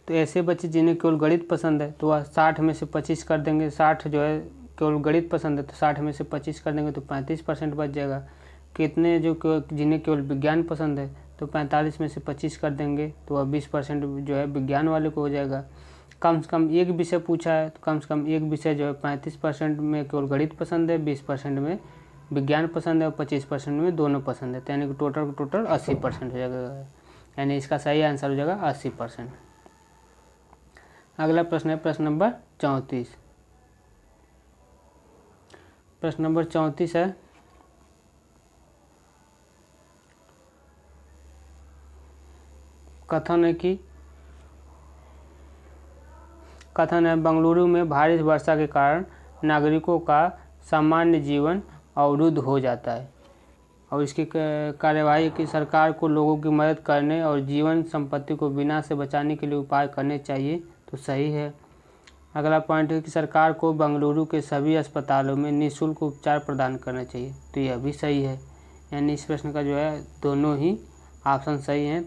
तो ऐसे बच्चे जिन्हें केवल गणित पसंद है तो वह 60 में से 25 कर देंगे। 60 जो है केवल गणित पसंद है तो 60 में से 25 कर देंगे तो 35% बच जाएगा। कितने जिन्हें केवल विज्ञान पसंद है तो 45 में से 25 कर देंगे तो वह 20% जो है विज्ञान वाले को हो जाएगा। कम से कम एक विषय पूछा है, तो कम से कम एक विषय जो है 35% में केवल गणित पसंद है, 20% में विज्ञान पसंद है और 25% में दोनों पसंद है। तो यानी कि टोटल 80% हो जाएगा, यानी इसका सही आंसर हो जाएगा 80%। अगला प्रश्न है प्रश्न नंबर 34। प्रश्न नंबर 34 है, कथन है बेंगलुरु में भारी वर्षा के कारण नागरिकों का सामान्य जीवन अवरुद्ध हो जाता है और इसकी कार्यवाही की सरकार को लोगों की मदद करने और जीवन संपत्ति को विनाश से बचाने के लिए उपाय करने चाहिए। तो सही है। अगला पॉइंट है कि सरकार को बेंगलुरु के सभी अस्पतालों में निःशुल्क उपचार प्रदान करना चाहिए। तो यह भी सही है, यानी इस प्रश्न का जो है दोनों ही ऑप्शन सही हैं।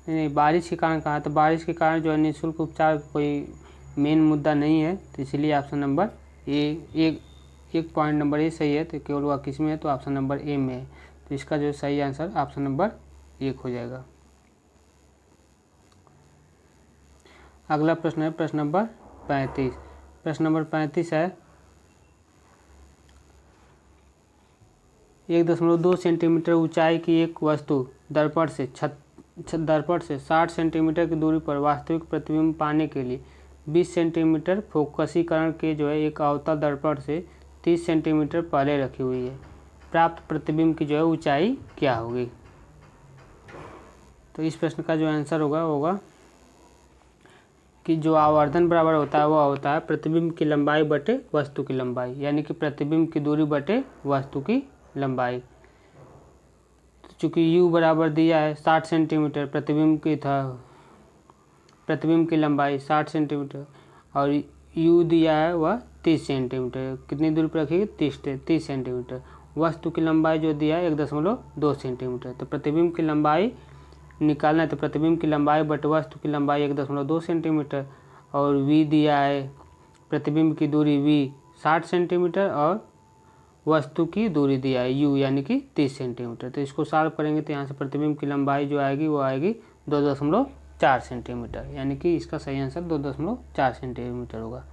नहीं, बारिश के कारण कहा, तो बारिश के कारण जो है निःशुल्क उपचार कोई मेन मुद्दा नहीं है, तो इसलिए ऑप्शन नंबर ए, एक पॉइंट नंबर ए सही है। तो केवल वह किस में है, तो ऑप्शन नंबर ए में है। तो इसका जो सही आंसर ऑप्शन नंबर 1 हो जाएगा। अगला प्रश्न है प्रश्न नंबर 35। प्रश्न नंबर 35 है 1.2 सेंटीमीटर ऊंचाई की एक वस्तु दर्पण से 60 सेंटीमीटर की दूरी पर वास्तविक प्रतिबिंब पाने के लिए 20 सेंटीमीटर फोकसीकरण के जो है एक अवतल दर्पण से 30 सेंटीमीटर पहले रखी हुई है। प्राप्त प्रतिबिंब की जो है ऊंचाई क्या होगी? तो इस प्रश्न का जो आंसर होगा कि जो आवर्धन बराबर होता है वह होता है प्रतिबिंब की लंबाई बटे वस्तु की लंबाई, यानी कि प्रतिबिंब की दूरी बटे वस्तु की लंबाई। चूँकि u बराबर दिया है 60 सेंटीमीटर, प्रतिबिंब की लंबाई 60 सेंटीमीटर और u दिया है वह 30 सेंटीमीटर। कितनी दूरी पर रखिए? 30 सेंटीमीटर। वस्तु की लंबाई जो दिया है 1.2 सेंटीमीटर। तो प्रतिबिंब की लंबाई निकालना है, तो प्रतिबिंब की लंबाई बटे वस्तु की लंबाई 1.2 सेंटीमीटर और v दिया है प्रतिबिंब की दूरी v 60 सेंटीमीटर और वस्तु की दूरी दिया है u यानी कि 30 सेंटीमीटर। तो इसको सॉल्व करेंगे तो यहाँ से प्रतिबिंब की लंबाई जो आएगी वो आएगी 2.4 सेंटीमीटर, यानी कि इसका सही आंसर 2.4 सेंटीमीटर होगा,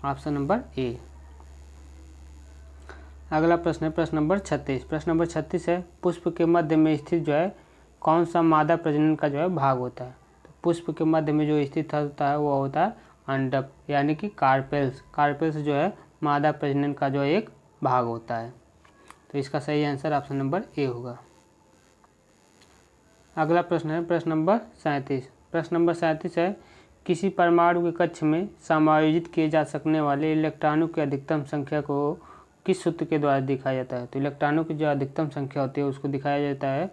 ऑप्शन नंबर ए। अगला प्रश्न है प्रश्न नंबर 36। प्रश्न नंबर 36 है पुष्प के मध्य में स्थित जो है कौन सा मादा प्रजनन का जो है भाग होता है? तो पुष्प के मध्य में जो स्थित होता है वो होता है अंडक, यानी कि कार्पेल्स जो है मादा प्रजनन का जो एक भाग होता है। तो इसका सही आंसर ऑप्शन नंबर ए होगा। अगला प्रश्न है प्रश्न नंबर 37। प्रश्न नंबर 37 है किसी परमाणु के कक्ष में समायोजित किए जा सकने वाले इलेक्ट्रॉनों की अधिकतम संख्या को किस सूत्र के द्वारा दिखाया जाता है? तो इलेक्ट्रॉनों की जो अधिकतम संख्या होती है उसको दिखाया जाता है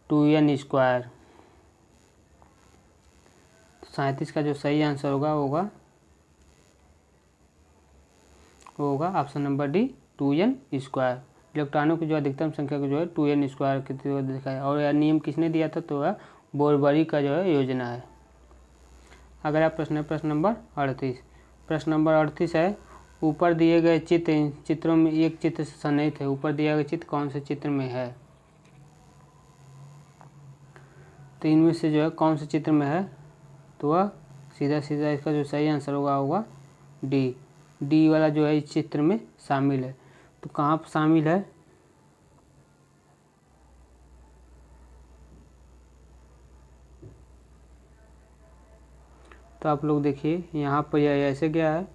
2n²। 37 का जो सही आंसर होगा वो होगा ऑप्शन नंबर डी 2n²। इलेक्ट्रॉनों की जो अधिकतम संख्या को जो है 2n² के द्वारा दिखाया, और यह नियम किसने दिया था? तो वह बोरबरी का जो है योजना है। अगला प्रश्न है प्रश्न नंबर 38। प्रश्न नंबर 38 है ऊपर दिए गए चित्रों में एक चित्र से सन्निहित है। ऊपर दिया गया चित्र कौन से चित्र में है? तो इनमें से जो है कौन से चित्र में है? तो वह सीधा इसका जो सही आंसर होगा डी वाला जो है इस चित्र में शामिल है। तो कहाँ पर शामिल है? तो आप लोग देखिए यहाँ पर यह ऐसे गया है,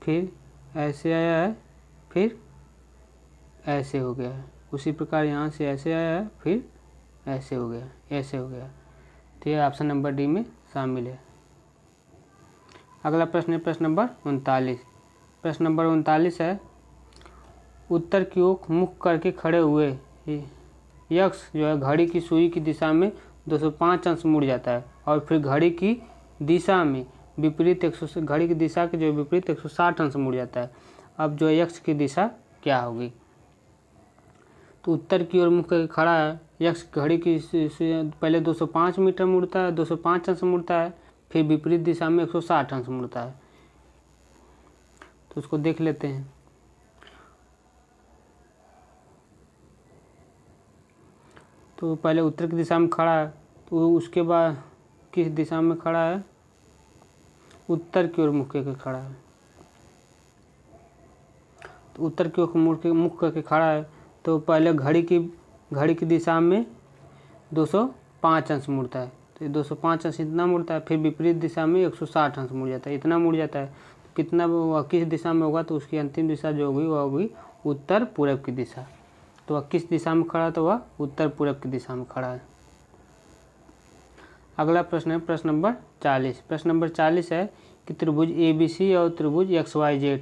फिर ऐसे आया है, फिर ऐसे हो गया है। उसी प्रकार यहाँ से ऐसे आया है, फिर ऐसे हो गया। तो यह ऑप्शन नंबर डी में शामिल है। अगला प्रश्न है प्रश्न नंबर 39। प्रश्न नंबर 39 है उत्तर की ओर मुख करके खड़े हुए यक्ष जो है घड़ी की सुई की दिशा में 205 अंश मुड़ जाता है और फिर घड़ी की दिशा में विपरीत घड़ी की दिशा के जो विपरीत 160 अंश मुड़ जाता है। अब जो यक्ष की दिशा क्या होगी? तो उत्तर की ओर मुख करके खड़ा है यक्ष घड़ी की पहले 205 मीटर मुड़ता है, 205 अंश मुड़ता है, फिर विपरीत दिशा में 160 अंश मुड़ता है। तो उसको देख लेते हैं। तो पहले उत्तर की दिशा में खड़ा है, तो उसके बाद किस दिशा में खड़ा है, उत्तर की ओर मुख करके खड़ा है। तो उत्तर की ओर मुख करके खड़ा है, तो पहले घड़ी की दिशा में 205 अंश मुड़ता है, तो 205 अंश इतना मुड़ता है। फिर विपरीत दिशा में 160 अंश मुड़ जाता है, इतना मुड़ जाता है। तो कितना वह किस दिशा में होगा, तो उसकी अंतिम दिशा जो होगी वह होगी उत्तर पूरब की दिशा। तो वह किस दिशा में खड़ा है, तो वह उत्तर पूरब की दिशा में खड़ा है। अगला प्रश्न है प्रश्न नंबर 40। प्रश्न नंबर 40 है कि त्रिभुज ABC और त्रिभुज XYZ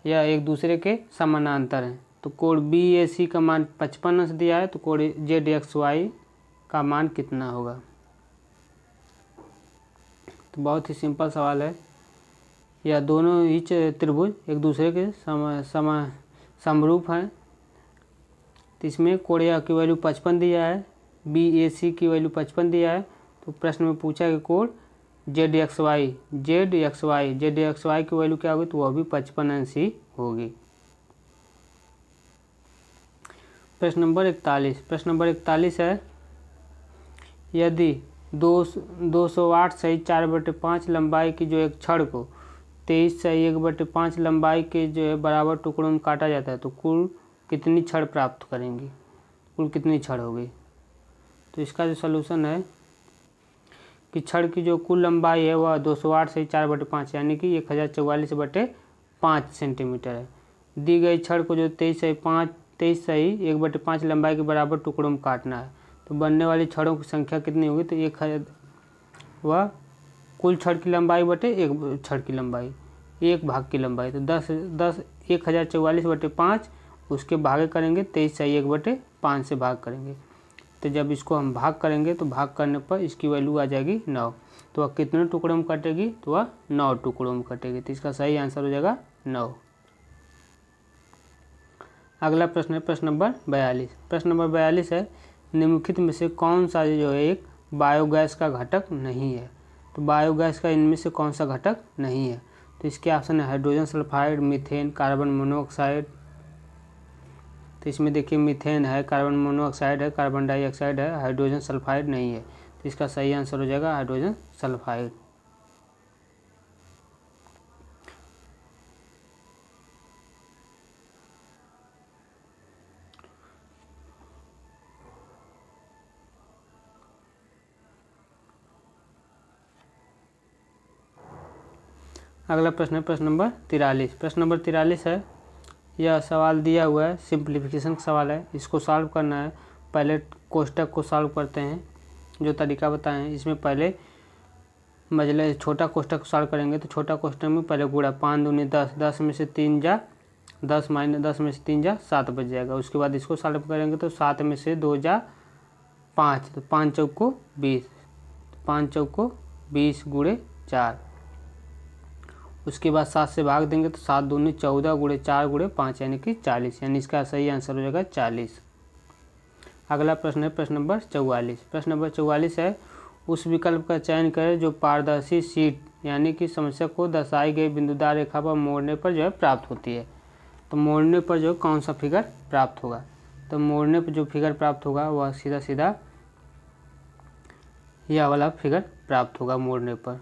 यह एक दूसरे के समानांतर हैं। तो कोण BAC का मान 55 अंश दिया है, तो कोण ZXY का मान कितना होगा। तो बहुत ही सिंपल सवाल है। यह दोनों ही त्रिभुज एक दूसरे के समरूप हैं। तो इसमें कोण की वैल्यू 55 दिया है, BAC की वैल्यू 55 दिया है। तो प्रश्न में पूछा है कि कोण ZXY की वैल्यू क्या होगी, तो वह भी 55 अंश ही होगी। प्रश्न नंबर 41। प्रश्न नंबर 41 है यदि 208 सही 4/5 लंबाई की जो एक छड़ को 23 सही 1/5 लंबाई के जो है बराबर टुकड़ों में काटा जाता है, तो कुल कितनी छड़ प्राप्त करेंगी, कुल कितनी छड़ होगी। तो इसका जो सलूशन है कि छड़ की जो कुल लंबाई है वह 208 सही 4/5 यानी कि 1044/5 सेंटीमीटर है। दी गई छड़ को जो 23 सही 1/5 लंबाई के बराबर टुकड़ों में काटना है, तो बनने वाली छड़ों की संख्या कितनी होगी, तो 1000 वह कुल छड़ की लंबाई बटे एक छड़ की लंबाई, एक भाग की लंबाई। तो 1044/5 उसके भागे करेंगे 23 सही 1/5 से भाग करेंगे। तो जब इसको हम भाग करेंगे तो भाग करने पर इसकी वैल्यू आ जाएगी 9। तो वह कितने टुकड़ों में कटेगी, तो वह 9 टुकड़ों में कटेगी। तो इसका सही आंसर हो जाएगा 9। अगला प्रश्न है प्रश्न नंबर 42। प्रश्न नंबर 42 है निम्नलिखित में से कौन सा जो है एक बायोगैस का घटक नहीं है। तो बायोगैस का इनमें से कौन सा घटक नहीं है। तो इसके ऑप्शन है hydrogen sulphide, methane, carbon monoxide. तो इसमें देखिए मीथेन है, कार्बन मोनोऑक्साइड है, कार्बन डाइऑक्साइड है, हाइड्रोजन सल्फाइड नहीं है। तो इसका सही आंसर हो जाएगा हाइड्रोजन सल्फाइड। अगला प्रश्न है प्रश्न नंबर 43। प्रश्न नंबर 43 है यह सवाल दिया हुआ है, सिंप्लीफिकेशन का सवाल है, इसको सॉल्व करना है। पहले कोष्टक को सॉल्व करते हैं, जो तरीका बताएं हैं। इसमें पहले मजले छोटा कोष्टक सॉल्व करेंगे, तो छोटा कोष्टक में पहले गुणा 5 दूनी 10, 10 में से 3 जा 10 माइनस 10 में से 3 जा 7 बच जाएगा। उसके बाद इसको सॉल्व करेंगे तो 7 में से 2 जा 5, तो 5 चौक को 20, 5 चौक को 20 गुणे 4। उसके बाद 7 से भाग देंगे तो 7 दूनी 14 गुणे 4 गुणे 5 यानी कि 40, यानी इसका सही आंसर हो जाएगा 40। अगला प्रश्न है प्रश्न नंबर 44। प्रश्न नंबर 44 है उस विकल्प का चयन करें जो पारदर्शी शीट यानी कि समस्या को दर्शाई गई बिंदुदार रेखा पर मोड़ने पर जो है प्राप्त होती है। तो मोड़ने पर जो कौन सा फिगर प्राप्त होगा, तो मोड़ने पर जो फिगर प्राप्त होगा वह सीधा सीधा यह वाला फिगर प्राप्त होगा मोड़ने पर,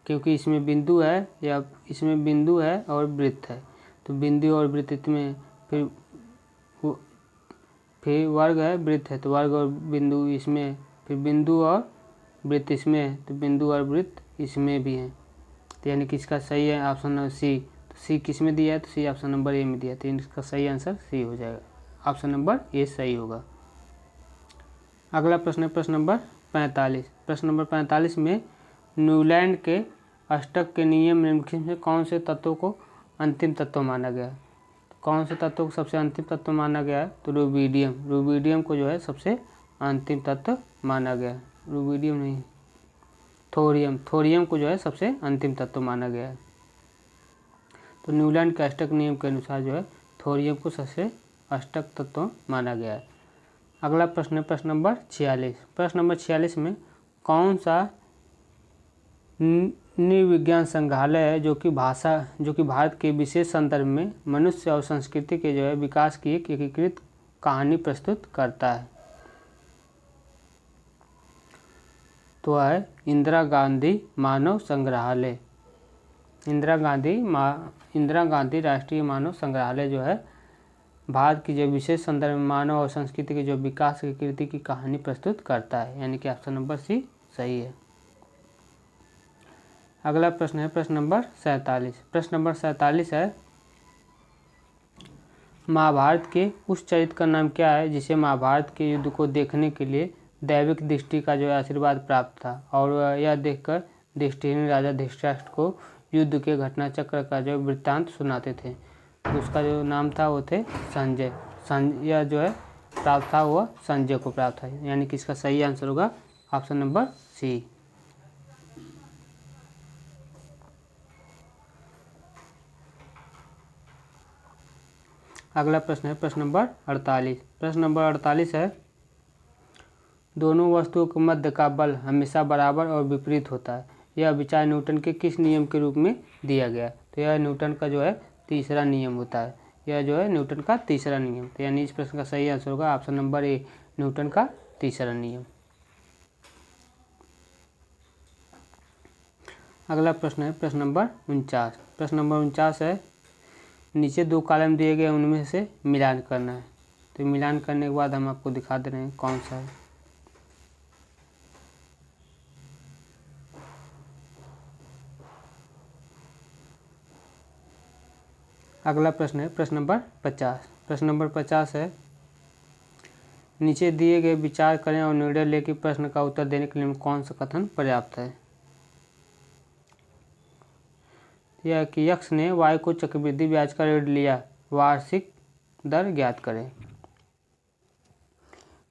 क्योंकि इसमें बिंदु है या इसमें बिंदु है और वृत्त है। तो बिंदु और वृत्त में फिर वर्ग है, वृत्त है, तो वर्ग और बिंदु इसमें, फिर बिंदु और वृत्त इसमें है, तो बिंदु और वृत्त इसमें भी हैं। तो यानी कि इसका सही है ऑप्शन सी। तो सी किस में दिया है, तो सी ऑप्शन नंबर ए में दिया है, तो इसका सही आंसर सी हो जाएगा, ऑप्शन नंबर ए सही होगा। अगला प्रश्न है प्रश्न नंबर 45। प्रश्न नंबर 45 में न्यूलैंड के अष्टक के नियम निम्नलिखित में कौन से तत्वों को अंतिम तत्व माना गया है। कौन से तत्व को सबसे अंतिम तत्व माना गया है, तो रूबिडियम, रूबिडियम को जो है सबसे अंतिम तत्व माना गया है। रूबिडियम नहीं, थोरियम, थोरियम को जो है सबसे अंतिम तत्व माना गया है। तो न्यूलैंड के अष्टक नियम के अनुसार जो है थोरियम को सबसे अष्टक तत्व माना गया है। अगला प्रश्न है प्रश्न नंबर 46। प्रश्न नंबर 46 में कौन सा नृविज्ञान संग्रहालय है जो कि भारत के विशेष संदर्भ में मनुष्य और संस्कृति के जो है विकास की एक एकीकृत कहानी प्रस्तुत करता है? तो है इंदिरा गांधी मानव संग्रहालय। इंदिरा गांधी राष्ट्रीय मानव संग्रहालय जो है भारत की जो विशेष संदर्भ में मानव और संस्कृति के जो विकास की कृति की कहानी प्रस्तुत करता है, यानी कि ऑप्शन नंबर सी सही है। अगला प्रश्न है प्रश्न नंबर 47। प्रश्न नंबर 47 है, महाभारत के उस चरित्र का नाम क्या है जिसे महाभारत के युद्ध को देखने के लिए दैविक दृष्टि का जो आशीर्वाद प्राप्त था और यह देखकर दृष्टिहीन राजा धृतराष्ट्र को युद्ध के घटनाचक्र का जो वृत्तांत सुनाते थे? तो उसका जो नाम था वो थे संजय। यह जो है प्राप्त था वह संजय को प्राप्त था, यानी कि इसका सही आंसर होगा ऑप्शन नंबर सी। अगला प्रश्न है प्रश्न नंबर 48। प्रश्न नंबर 48 है, दोनों वस्तुओं के मध्य का बल हमेशा बराबर और विपरीत होता है, यह विचार न्यूटन के किस नियम के रूप में दिया गया? तो यह न्यूटन का जो है तीसरा नियम होता है। यह जो है न्यूटन का तीसरा नियम, तो यानी इस प्रश्न का सही आंसर होगा ऑप्शन नंबर ए, न्यूटन का तीसरा नियम। अगला प्रश्न है प्रश्न नंबर 49। प्रश्न नंबर 49 है, नीचे दो कॉलम दिए गए उनमें से मिलान करना है। तो मिलान करने के बाद हम आपको दिखा दे रहे हैं कौन सा है। अगला प्रश्न है प्रश्न नंबर 50। प्रश्न नंबर 50 है, नीचे दिए गए विचार करें और निर्णय लें कि प्रश्न का उत्तर देने के लिए कौन सा कथन पर्याप्त है? यह कि यक्स ने वाई को चक्रवृद्धि ब्याज का ऋण लिया, वार्षिक दर ज्ञात करें।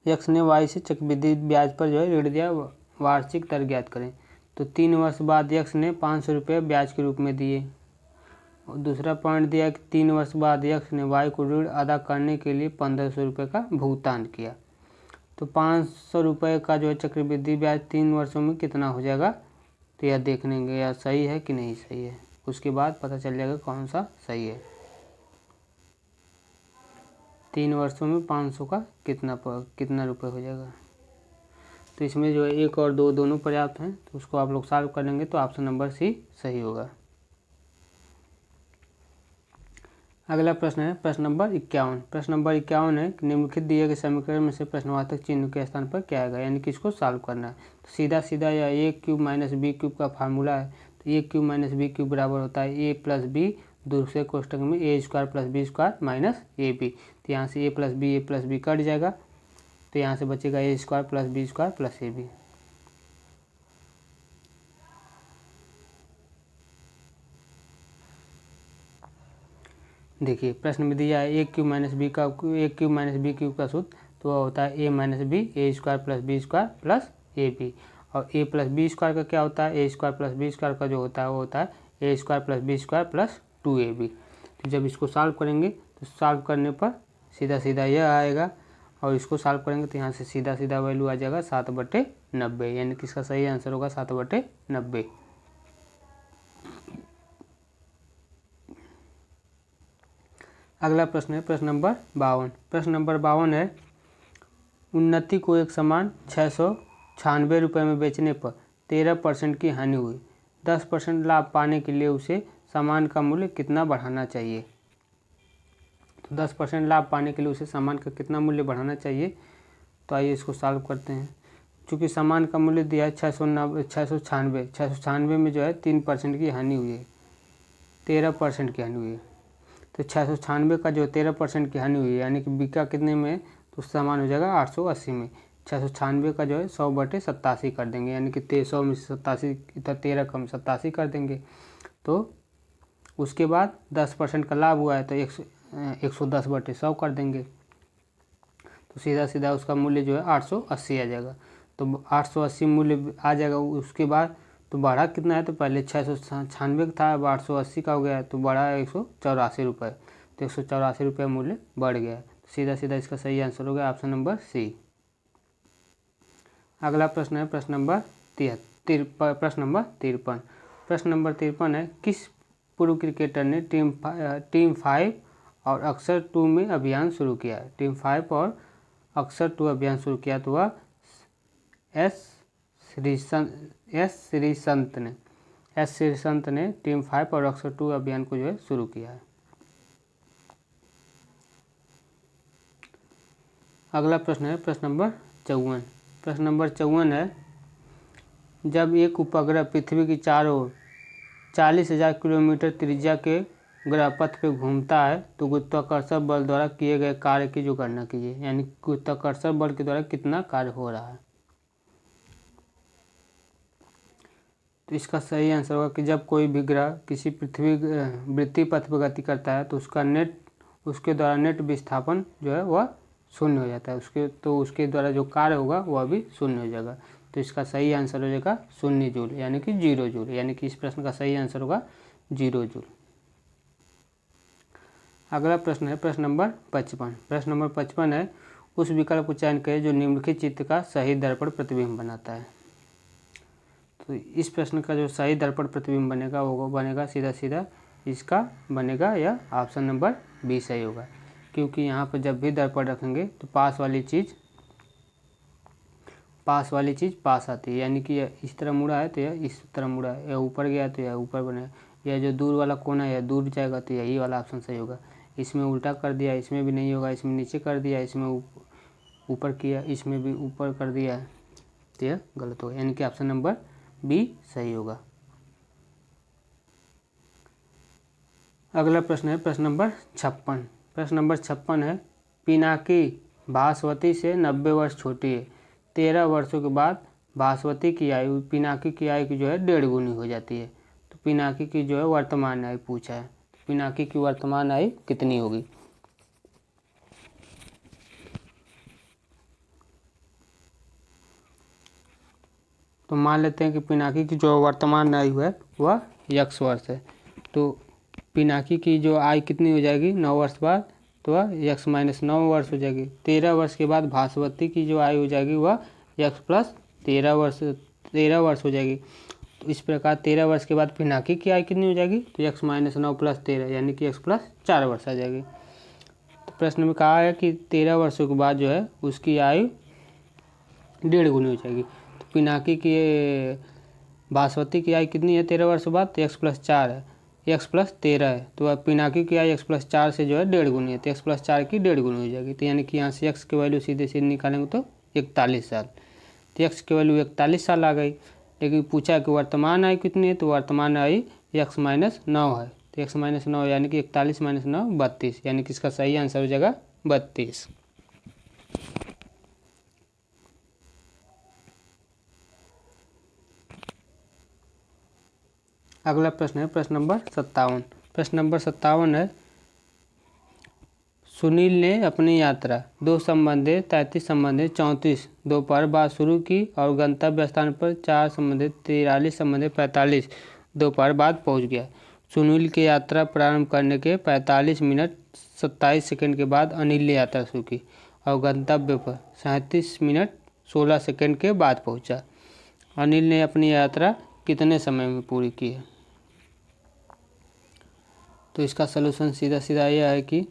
यक्स ने वाई से चक्रवृद्धि ब्याज पर जो है ऋण दिया, वार्षिक दर ज्ञात करें। तो 3 वर्ष बाद यक्स ने 500 रुपये ब्याज के रूप में दिए। और दूसरा पॉइंट दिया कि 3 वर्ष बाद यक्स ने वाई को ऋण अदा करने के लिए 1500 रुपये का भुगतान किया। तो 500 रुपये का जो है चक्रवृद्धि ब्याज 3 वर्षों में कितना हो जाएगा? तो यह देख लेंगे यह सही है कि नहीं सही है, उसके बाद पता चल जाएगा कौन सा सही है। 3 वर्षों में 500 का कितना रुपये हो जाएगा? तो इसमें जो है 1 और 2 दोनों पर्याप्त हैं, तो उसको आप लोग सॉल्व कर लेंगे तो ऑप्शन नंबर सी सही होगा। अगला प्रश्न है प्रश्न नंबर 51। प्रश्न नंबर 51 है कि निम्नलिखित दिए गए समीकरण में से प्रश्नवाचक चिन्ह के स्थान पर क्या आएगा, यानी कि इसको सॉल्व करना है। तो सीधा यह A cube minus B cube का फार्मूला है। तो A cube minus B cube बराबर होता है ए प्लस बी, दूसरे कोष्टक में A square plus B square minus A B. तो यहाँ से ए प्लस बी कट जाएगा, तो यहाँ से बचेगा A square plus A B. देखिए प्रश्न में दिया है A cube minus B cube का सूत्र तो वह होता है A minus B, A square plus A B. और ए प्लस बी स्क्वायर का क्या होता है? A square plus B square का जो होता है वो होता है A square plus B square plus 2ab। तो जब इसको सॉल्व करेंगे तो सॉल्व करने पर सीधा यह आएगा, और इसको सॉल्व करेंगे तो यहाँ से सीधा वैल्यू आ जाएगा 7/90, यानी कि इसका सही आंसर होगा 7/90। अगला प्रश्न है प्रश्न नंबर 52। प्रश्न नंबर 52 है, उन्नति को एक समान 696 रुपये में बेचने पर 13% की हानि हुई। 10% लाभ पाने के लिए उसे सामान का मूल्य कितना बढ़ाना चाहिए? तो 10% लाभ पाने के लिए उसे सामान का कितना मूल्य बढ़ाना चाहिए? तो आइए इसको सॉल्व करते हैं। चूँकि सामान का मूल्य दिया है 696 में जो है 3% की हानि हुई है, 13% की हानि हुई है। तो 696 का जो 13% की हानि हुई है, यानी कि बिका कितने में? तो सामान हो जाएगा 880 में। 696 का जो है 100/87 कर देंगे, यानी कि 100 में से 87 इधर 13 कम 87 कर देंगे। तो उसके बाद 10% का लाभ हुआ है तो 110/100 कर देंगे, तो सीधा उसका मूल्य जो है 880 आ जाएगा। तो 880 मूल्य आ जाएगा। उसके बाद तो बढ़ा कितना है? तो पहले 696 था, अब 880 का हो गया, तो बढ़ा 184 रुपये। तो 184 रुपये मूल्य बढ़ गया। तो सीधा इसका सही आंसर हो गया ऑप्शन नंबर सी। अगला प्रश्न है प्रश्न नंबर 53। प्रश्न नंबर 53 है, किस पूर्व क्रिकेटर ने टीम 5 और अक्सर 2 में अभियान शुरू किया है। टीम 5 और अक्सर 2 अभियान शुरू किया तो वह एस श्रीसंत ने टीम 5 और अक्सर 2 अभियान को जो है शुरू किया है। अगला प्रश्न है प्रश्न नंबर 54। प्रश्न नंबर 54 है, जब एक उपग्रह पृथ्वी की चारों ओर 40,000 किलोमीटर त्रिज्या के ग्रहपथ पे घूमता है तो गुरुत्वाकर्षण बल द्वारा किए गए कार्य की जो गणना कीजिए, यानी गुरुत्वाकर्षण बल के द्वारा कितना कार्य हो रहा है। तो इसका सही आंसर होगा कि जब कोई भी ग्रह किसी पृथ्वी वृत्तीय पथ पर गति करता है तो उसके द्वारा नेट विस्थापन जो है वह शून्य हो जाता है, उसके द्वारा जो कार्य होगा वह भी शून्य हो जाएगा। तो इसका सही आंसर हो जाएगा 0 जूल, यानी कि 0 जूल, यानी कि इस प्रश्न का सही आंसर होगा 0 जूल। अगला प्रश्न है प्रश्न नंबर 55। प्रश्न नंबर 55 है, उस विकल्प को चयन करें जो निम्नलिखित चित्र का सही दर्पण प्रतिबिंब बनाता है। तो इस प्रश्न का जो सही दर्पण प्रतिबिंब बनेगा वो बनेगा सीधा इसका बनेगा या ऑप्शन नंबर बी सही होगा, क्योंकि यहाँ पर जब भी दर्पण रखेंगे तो पास वाली चीज़ पास आती है, यानी कि यह इस तरह मुड़ा है तो यह इस तरह मुड़ा है, यह ऊपर गया तो यह ऊपर बने, यह जो दूर वाला कोना है यह दूर जाएगा तो यही वाला ऑप्शन सही होगा। इसमें उल्टा कर दिया, इसमें भी नहीं होगा, इसमें नीचे कर दिया, इसमें ऊपर किया, इसमें भी ऊपर कर दिया तो यह गलत होगा, यानी कि ऑप्शन नंबर बी सही होगा। अगला प्रश्न है प्रश्न नंबर 56। प्रश्न नंबर 56 है, पिनाकी भास्वती से 90 वर्ष छोटी है। 13 वर्षों के बाद भास्वती की आयु पिनाकी की आयु की जो है 1.5 गुनी हो जाती है। तो पिनाकी की जो है वर्तमान आयु पूछा है, तो पिनाकी की वर्तमान आयु कितनी होगी। तो मान लेते हैं कि पिनाकी की जो वर्तमान आयु है वह x वर्ष है, तो पिनाकी की जो आयु कितनी हो जाएगी 9 वर्ष बाद, तो वह x - 9 वर्ष हो जाएगी। 13 वर्ष के बाद भास्वती की जो आयु हो जाएगी वह x + 13 वर्ष हो जाएगी। तो इस प्रकार 13 वर्ष के बाद पिनाकी की आयु कितनी हो जाएगी, तो x - 9 + 13 यानी कि x + 4 वर्ष आ जाएगी। तो प्रश्न में कहा है कि 13 वर्षों के बाद जो है उसकी आयु 1.5 गुनी हो जाएगी। तो पिनाकी की भास्वती की आयु कितनी है 13 वर्ष बाद, तो x + 4 है, x + 13 है, तो अब पिनाकी की आयु x + 4 से जो है 1.5 गुनी है, तो x + 4 की 1.5 गुनी हो जाएगी। तो यानी कि यहाँ से x की वैल्यू सीधे निकालेंगे तो 41 साल, तो x की वैल्यू 41 साल आ गई। लेकिन पूछा कि वर्तमान आयु कितनी है, तो वर्तमान आयु x - 9 है, तो x - 9 यानी कि 41 - 9 32, यानी कि इसका सही आंसर हो जाएगा 32। अगला प्रश्न है प्रश्न नंबर 57। प्रश्न नंबर 57 है, सुनील ने अपनी यात्रा 2 संबंधित 33 संबंधित 34 दोपहर बाद शुरू की और गंतव्य स्थान पर 4 संबंधित 43 संबंधित 45 दोपहर बाद पहुंच गया। सुनील की यात्रा प्रारंभ करने के 45 मिनट 27 सेकंड के बाद अनिल ने यात्रा शुरू की और गंतव्य पर 37 मिनट 16 सेकंड के बाद पहुंचा। अनिल ने अपनी यात्रा कितने समय में पूरी की है। तो इसका सलूशन सीधा यह है कि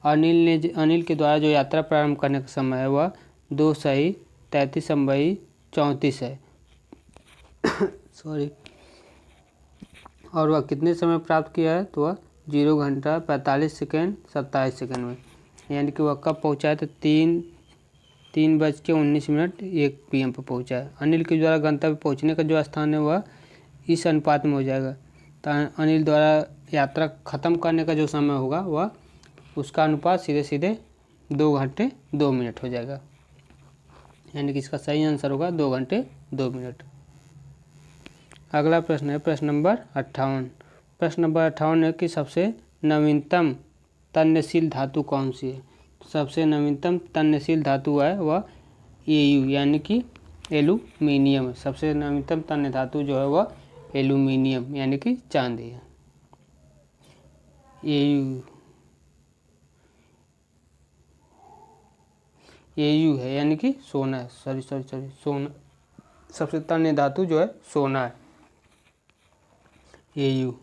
अनिल के द्वारा जो यात्रा प्रारंभ करने का समय है वह 2 सही 33 संबई 34 है सॉरी, और वह कितने समय प्राप्त किया है, तो वह 0 घंटा 45 सेकेंड 27 सेकेंड में, यानी कि वह कब पहुंचा है, तो 3:19 1 PM पर पहुंचा है। अनिल के द्वारा गंतव्य पहुंचने का जो स्थान है वह इस अनुपात में हो जाएगा, तो अनिल द्वारा यात्रा ख़त्म करने का जो समय होगा वह उसका अनुपात सीधे 2 घंटे 2 मिनट हो जाएगा, यानी कि इसका सही आंसर होगा 2 घंटे 2 मिनट। अगला प्रश्न है प्रश्न नंबर 58। प्रश्न नंबर 58 है कि सबसे नवीनतम तन्यशील धातु कौन सी है। सबसे नवीनतम तन्यशील धातु है वह Au यानी कि एल्यूमिनियम है। सबसे नवीनतम तन्य धातु जो है वह एल्यूमिनियम यानी कि चांदी है। Au है यानी कि सोना है, सॉरी सोना, सबसे तन्य धातु जो है सोना है Au।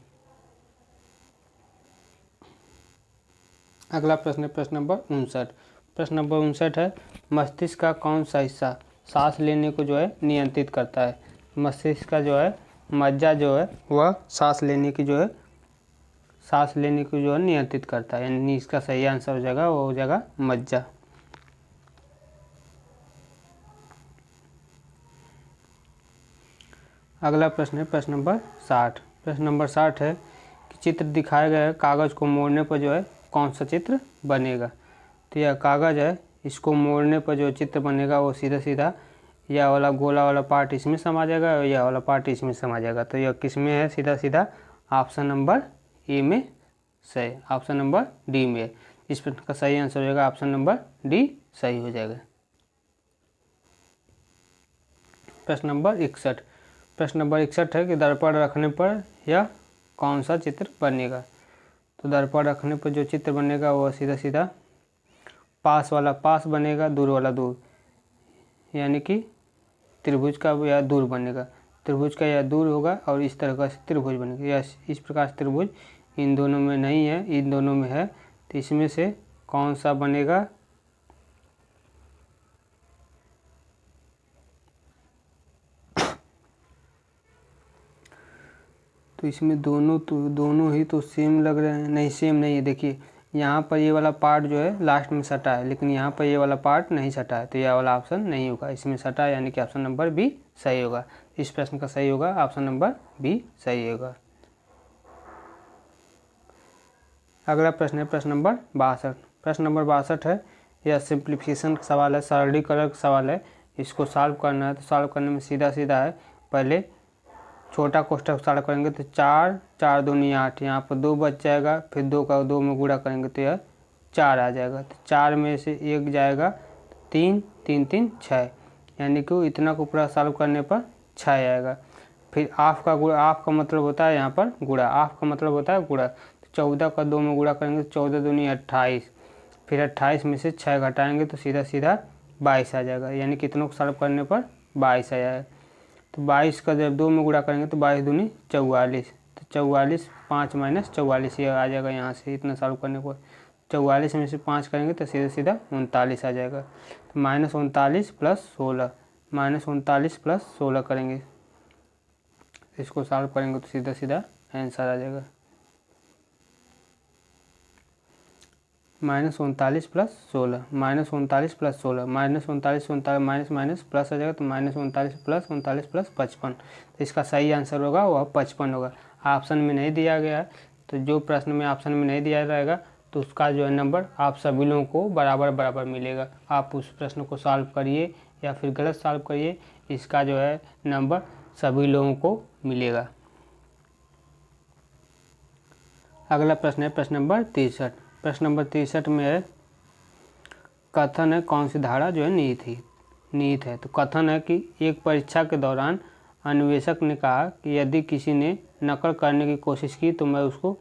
अगला प्रश्न है प्रश्न नंबर 59। प्रश्न नंबर 59 है, मस्तिष्क का कौन सा हिस्सा सांस लेने को जो है नियंत्रित करता है। मस्तिष्क का जो है मज्जा जो है वह सांस लेने को जो है नियंत्रित करता है, यानी इसका सही आंसर हो जाएगा, वो हो जाएगा मज्जा। अगला प्रश्न है प्रश्न नंबर 60। प्रश्न नंबर 60 है कि चित्र दिखाए गए कागज़ को मोड़ने पर जो है कौन सा चित्र बनेगा। तो यह कागज़ है, इसको मोड़ने पर जो चित्र बनेगा वो सीधा सीधा यह वाला गोला वाला पार्ट इसमें समा जाएगा और यह वाला पार्ट इसमें समा जाएगा। तो यह किस में है, सीधा सीधा ऑप्शन नंबर ए में सही, ऑप्शन नंबर डी में है। इस प्रश्न का सही आंसर हो जाएगा ऑप्शन नंबर डी सही हो जाएगा। प्रश्न नंबर 61। प्रश्न नंबर 61 है कि दर्पण रखने पर यह कौन सा चित्र बनेगा। तो दर्पण रखने पर जो चित्र बनेगा वो सीधा सीधा पास वाला पास बनेगा, दूर वाला दूर, यानी कि त्रिभुज का या दूर बनेगा। त्रिभुज का या दूर होगा और इस तरह का त्रिभुज बनेगा, या इस प्रकार से त्रिभुज इन दोनों में नहीं है, इन दोनों में है। तो इसमें से कौन सा बनेगा, तो इसमें दोनों ही तो सेम लग रहे हैं। नहीं, सेम नहीं है। देखिए यहाँ पर ये वाला पार्ट जो है लास्ट में सटा है, लेकिन यहाँ पर ये वाला पार्ट नहीं सटा है, तो यह वाला ऑप्शन नहीं होगा, इसमें सटा है, यानी कि ऑप्शन नंबर बी सही होगा। इस प्रश्न का सही होगा ऑप्शन नंबर बी सही होगा। अगला प्रश्न है प्रश्न नंबर 62। प्रश्न नंबर 62 है, यह सिंप्लीफिकेशन का सवाल है, सरलीकरण का सवाल है। इसको सॉल्व करना है, तो सॉल्व करने में सीधा सीधा है, पहले छोटा कोष्ठक सॉल्व करेंगे तो 4 4 दूनी 8, यहाँ पर 2 बच जाएगा, फिर 2 का 2 में गुणा करेंगे तो यह 4 आ जाएगा। तो 4 में से 1 जाएगा, 3 3 3 6, यानी कि इतना को पूरा सॉल्व करने पर 6 आएगा। फिर आफ का गुणा, आफ का मतलब होता है यहाँ पर गुणा, आफ का मतलब होता है गुणा। तो 14 का 2 में गुणा करेंगे तो 14 दूनी 28, फिर 28 में से 6 घटाएंगे तो सीधा सीधा 22 आ जाएगा, यानी कितनों को सॉल्व करने पर 22 आ जाएगा। तो 22 का जब 2 में गुणा करेंगे तो 22 दूनी 44, तो 44 5 माइनस 44 ये आ जाएगा। यहाँ से इतना सॉल्व करने पर 44 में से 5 करेंगे तो सीधा सीधा 39 आ जाएगा। तो -39 प्लस 16, -39 प्लस 16 करेंगे, इसको सॉल्व करेंगे तो सीधा सीधा आंसर आ जाएगा -39 plus 16, -39 plus 16, -39 minus minus plus आ जाएगा, तो -39 प्लस 39 प्लस 55। तो इसका सही आंसर होगा वह 55 होगा। ऑप्शन में नहीं दिया गया है, तो जो प्रश्न में ऑप्शन में नहीं दिया रहेगा तो उसका जो है नंबर आप सभी लोगों को बराबर बराबर मिलेगा। आप उस प्रश्न को सॉल्व करिए या फिर गलत सॉल्व करिए, इसका जो है नंबर सभी लोगों को मिलेगा। अगला प्रश्न है प्रश्न नंबर 63। प्रश्न नंबर 63 में है, कथन है कौन सी धारा जो है निहित है। तो कथन है कि एक परीक्षा के दौरान अन्वेषक ने कहा कि यदि किसी ने नकल करने की कोशिश की तो मैं उसको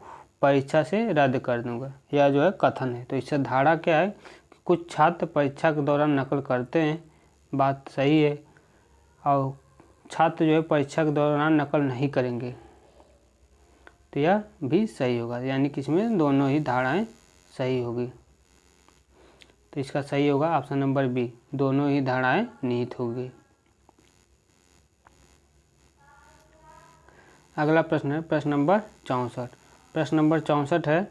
परीक्षा से रद्द कर दूंगा। यह जो है कथन है। तो इससे धारा क्या है कि कुछ छात्र परीक्षा के दौरान नकल करते हैं, बात सही है, और छात्र जो है परीक्षा के दौरान नकल नहीं करेंगे, तो यह भी सही होगा, यानी कि इसमें दोनों ही धाराएं सही होगी। तो इसका सही होगा ऑप्शन नंबर बी, दोनों ही धाराएं निहित होगी। अगला प्रश्न है प्रश्न नंबर 64। प्रश्न नंबर 64 है,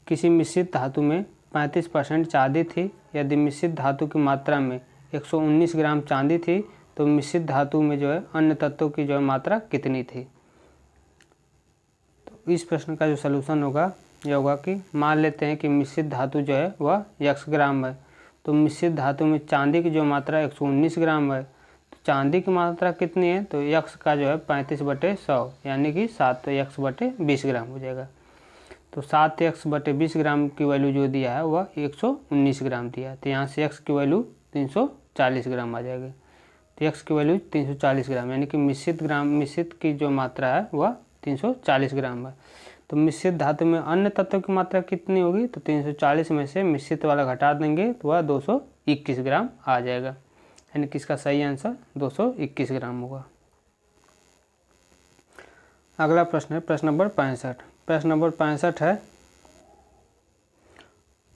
किसी मिश्रित धातु में 35% चांदी थी। यदि मिश्रित धातु की मात्रा में 119 ग्राम चांदी थी तो मिश्रित धातु में जो है अन्य तत्वों की जो है मात्रा कितनी थी। तो इस प्रश्न का जो सलूशन होगा यह होगा कि मान लेते हैं कि मिश्रित धातु जो है वह x ग्राम है। तो मिश्रित धातु में चांदी की जो मात्रा 119 ग्राम है, तो चांदी की मात्रा कितनी है, तो x का जो है 35/100, यानी कि 7x/20 ग्राम हो जाएगा। तो 7x/20 ग्राम की वैल्यू जो दिया है वह 119 ग्राम दिया है, तो यहाँ से x की वैल्यू 340 ग्राम आ जाएगी। तो x की वैल्यू 340 ग्राम, यानी कि मिश्रित की जो मात्रा है वह 340 ग्राम है। तो मिश्रित धातु में अन्य तत्वों की मात्रा कितनी होगी, तो 340 में से मिश्रित वाला घटा देंगे तो वह 221 ग्राम आ जाएगा, यानी कि इसका सही आंसर 221 ग्राम होगा। अगला प्रश्न है प्रश्न नंबर 65। प्रश्न नंबर 65 है,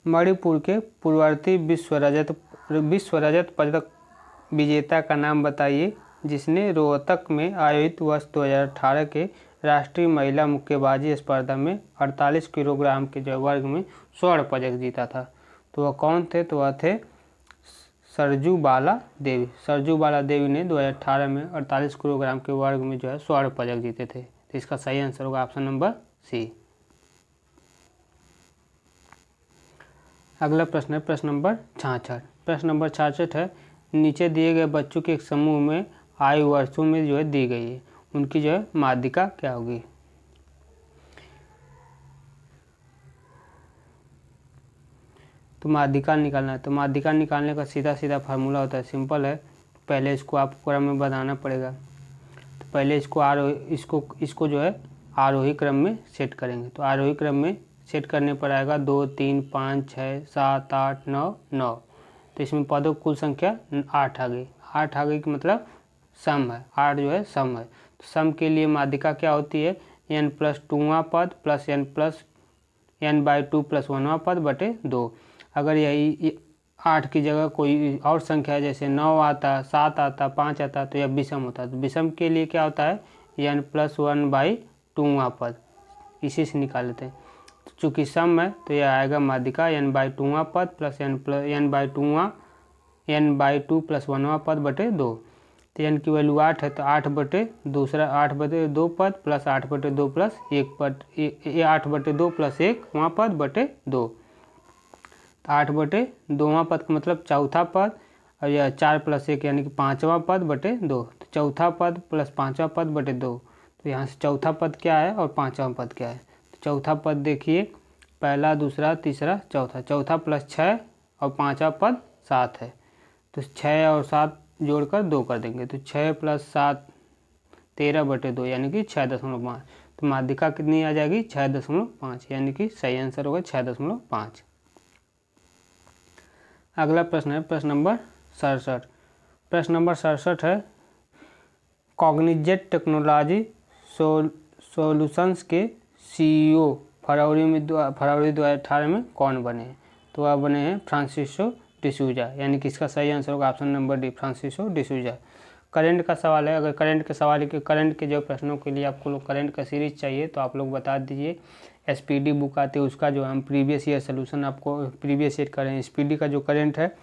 मणिपुर के पूर्ववर्ती विश्व रजत पदक विजेता का नाम बताइए जिसने रोहतक में आयोजित वर्ष 2018 के राष्ट्रीय महिला मुक्केबाजी स्पर्धा में 48 किलोग्राम के वर्ग में स्वर्ण पदक जीता था। तो वह कौन थे? तो वह थे सरजू बाला देवी। सरजू बाला देवी ने 2018 में 48 किलोग्राम के वर्ग में जो है स्वर्ण पदक जीते थे। तो इसका सही आंसर होगा ऑप्शन नंबर सी। अगला प्रश्न है प्रश्न नंबर 66। प्रश्न नंबर 66 है, नीचे दिए गए बच्चों के एक समूह में आयु वर्षों में जो है दी गई है, उनकी जो है माध्यिका क्या होगी? तो माध्यिका निकालना है। तो माध्यिका निकालने का सीधा सीधा फार्मूला होता है, सिंपल है। पहले इसको आपको क्रम में बनाना पड़ेगा। तो पहले इसको जो है आरोही क्रम में सेट करेंगे। तो आरोही क्रम में सेट करने पर आएगा 2 3 5 6 7 8 9 9। तो इसमें पदों की कुल संख्या 8 आ गई। 8 आ गई कि मतलब सम है, 8 जो है सम है। तो सम के लिए माध्यिका क्या होती है? n+2वां पद प्लस n/2 + 1वां पद बटे 2। अगर यही 8 की जगह कोई और संख्या जैसे 9 आता, 7 आता, 5 आता तो यह विषम होता। तो विषम के लिए क्या होता है? n+1/2वां पद, इसी से निकाल लेते हैं। तो चूँकि सम है तो यह आएगा माध्यिका n/2वां पद प्लस n/2 + 1वां पद बटे 2। तो n की वैल्यू 8 है तो 8/2 पद प्लस 8/2 प्लस 1 पद, 8/2 + 1 वां पद बटे 2। 8/2वां पद का मतलब चौथा पद, और यह 4 + 1 यानी कि 5वां पद बटे 2। तो चौथा पद प्लस 5वां पद बटे 2। तो यहाँ से चौथा पद क्या है और 5वां पद क्या है? तो चौथा पद देखिए, पहला दूसरा तीसरा चौथा, चौथा प्लस 6 और 5वां पद 7 है। तो 6 और 7 जोड़कर 2 कर देंगे। तो 6 + 7 13/2 यानी कि 6.5। तो माध्यिका कितनी आ जाएगी? 6.5, यानी कि सही आंसर होगा 6.5। अगला प्रश्न है प्रश्न नंबर 67। प्रश्न नंबर 67 है, कॉग्निजेट टेक्नोलॉजी सॉल्यूशंस के CEO फरवरी 2018 में कौन बने हैं? तो वह बने हैं फ्रांसिस्को डिसूजा, यानी कि इसका सही आंसर होगा option number D, Francisco D'Souza. Current का सवाल है। अगर करंट के जो प्रश्नों के लिए आपको लोग करंट का सीरीज चाहिए तो आप लोग बता दीजिए। SPD बुक आती है, उसका जो हम प्रीवियस ईयर सोल्यूशन आपको प्रीवियस ईयर करें। SPD का जो करंट है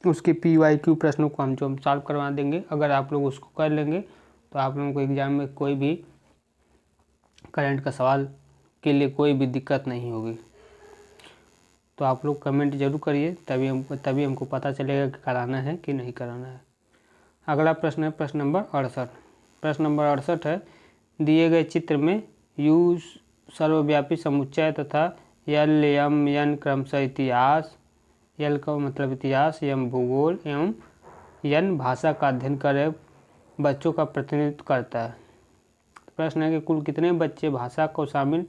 उसके PYQ प्रश्नों को हम सॉल्व करवा देंगे। अगर आप लोग उसको कर लेंगे तो आप लोगों को एग्जाम में कोई भी करंट का सवाल के लिए कोई भी दिक्कत नहीं होगी। तो आप लोग कमेंट जरूर करिए, तभी हमको पता चलेगा कि कराना है कि नहीं कराना है। अगला प्रश्न है प्रश्न नंबर 68। प्रश्न नंबर 68 है, दिए गए चित्र में U सर्वव्यापी समुच्चय तथा L M N क्रमशः इतिहास, L का मतलब इतिहास, M भूगोल एवं N भाषा का अध्ययन कर रहे बच्चों का प्रतिनिधित्व करता है। प्रश्न है कि कुल कितने बच्चे भाषा को शामिल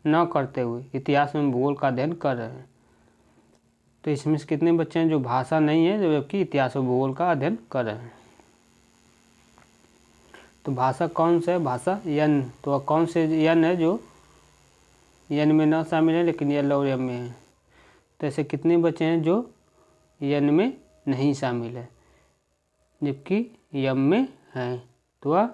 न करते हुए इतिहास एवं भूगोल का अध्ययन कर रहे हैं? तो इसमें से कितने बच्चे हैं जो भाषा नहीं है जबकि इतिहास और भूगोल का अध्ययन कर रहे हैं? तो भाषा कौन सा है? भाषा N। तो कौन से N है जो N में न शामिल है लेकिन L और M में है? तो ऐसे कितने बच्चे हैं जो N में नहीं शामिल है जबकि M में हैं? तो वह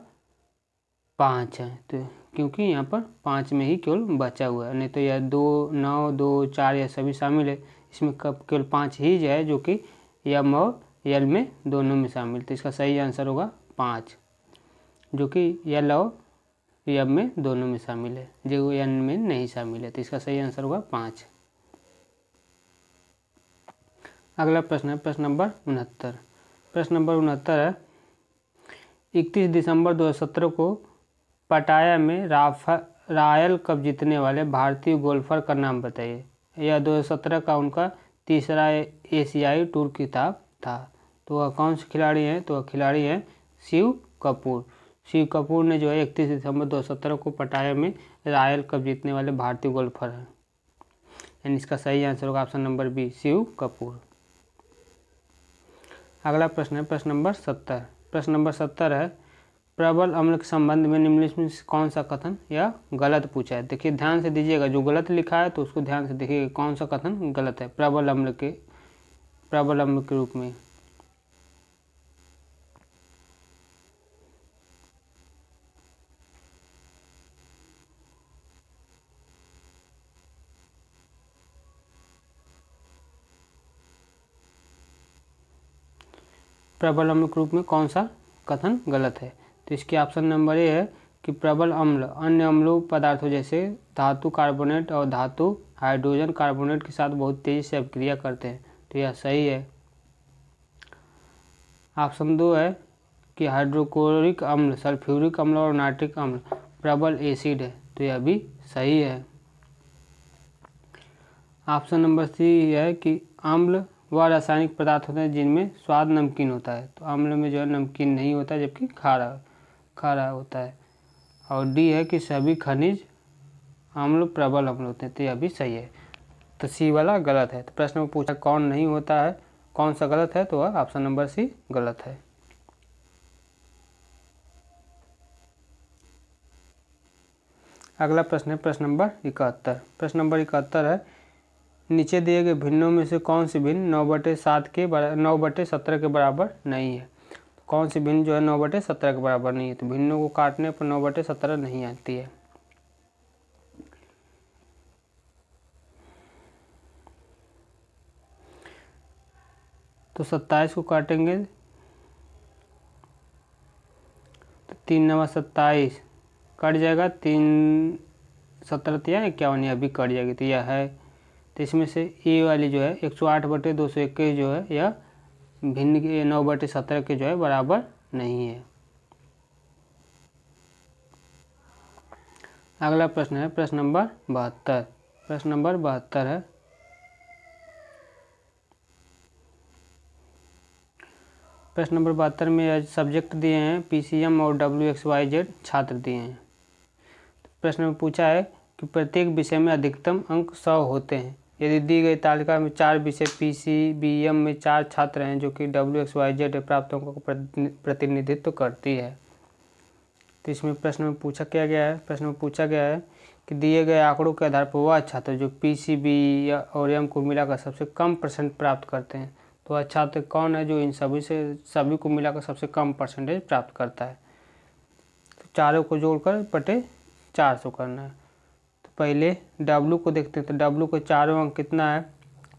5 है। तो क्योंकि यहाँ पर 5 में ही केवल बचा हुआ है, नहीं तो यह 2 9 2 4 यह सभी शामिल है। इसमें केवल 5 ही जो है जो कि M और L में दोनों में शामिल। तो इसका सही आंसर होगा 5, जो कि L और M में दोनों में शामिल है, जो N में नहीं शामिल है। तो इसका सही आंसर होगा 5। अगला प्रश्न है प्रश्न नंबर 69। प्रश्न नंबर 69 है, 31 दिसंबर 2017 को पटाया में रॉयल कप जीतने वाले भारतीय गोल्फर का नाम बताइए। यह 2017 का उनका तीसरा एशियाई टूर खिताब था। तो वह कौन से खिलाड़ी हैं? तो वह खिलाड़ी हैं शिव कपूर। शिव कपूर ने जो है 31 दिसंबर 2017 को पटाया में रॉयल कप जीतने वाले भारतीय गोल्फर हैं, यानी इसका सही आंसर होगा option number B, Shiv Kapoor. अगला प्रश्न है प्रश्न नंबर 70। प्रश्न नंबर 70 है, प्रबल अम्ल के संबंध में निम्नलिखित में से कौन सा कथन या गलत पूछा है। देखिए ध्यान से दीजिएगा, जो गलत लिखा है तो उसको ध्यान से देखिए कौन सा कथन गलत है प्रबल अम्ल के रूप में। प्रबल अम्ल के रूप में कौन सा कथन गलत है। तो इसके ऑप्शन नंबर ए है कि प्रबल अम्ल अन्य अम्लों पदार्थों जैसे धातु कार्बोनेट और धातु हाइड्रोजन कार्बोनेट के साथ बहुत तेजी से अभिक्रिया करते हैं। तो यह सही है। ऑप्शन 2 है कि हाइड्रोक्लोरिक अम्ल, सल्फ्यूरिक अम्ल और नाइट्रिक अम्ल प्रबल एसिड है। तो यह भी सही है। ऑप्शन नंबर सी है कि अम्ल वह रासायनिक पदार्थ होते हैं जिनमें स्वाद नमकीन होता है। तो अम्ल में जो है नमकीन नहीं होता है, जबकि खारा होता है। और डी है कि सभी खनिज अम्ल प्रबल अम्ल होते हैं। तो यह भी सही है। तो सी वाला गलत है। तो प्रश्न में पूछा कौन नहीं होता है, कौन सा गलत है, तो वह ऑप्शन नंबर सी गलत है। अगला प्रश्न है प्रश्न नंबर 71। प्रश्न नंबर 71 है नीचे दिए गए भिन्नों में से कौन सी भिन्न 9/17 के बराबर नहीं है। तो कौन सी भिन्न जो है 9/17 के बराबर नहीं है। तो भिन्नों को काटने पर 9/17 नहीं आती है। तो 27 को काटेंगे तो 3 9 27 कट जाएगा, 3 17 या 51 यह भी कट जाएगी। तो यह है। तो इसमें से ए वाली जो है 108/221 जो है यह भिन्न के 9/17 के जो है बराबर नहीं है। अगला प्रश्न है प्रश्न नंबर 72। प्रश्न नंबर 72 है प्रश्न नंबर 72 में सब्जेक्ट दिए हैं PCM और WXYZ छात्र दिए हैं। प्रश्न में पूछा है कि प्रत्येक विषय में अधिकतम अंक 100 होते हैं। यदि दी गई तालिका में 4 विषय PCBM में 4 छात्र हैं जो कि WXYZ प्राप्त अंकों का प्रतिनिधित्व करती है। तो इसमें प्रश्न में पूछा क्या गया है, प्रश्न में पूछा गया है कि दिए गए आंकड़ों के आधार पर वह छात्र जो PCB और M को मिलाकर सबसे कम परसेंट प्राप्त करते हैं। तो वह छात्र कौन है जो इन सभी को मिलाकर सबसे कम परसेंटेज प्राप्त करता है। तो चारों को जोड़कर बटे 400 करना है। तो पहले W को देखते हैं। तो W को चारों अंक कितना है।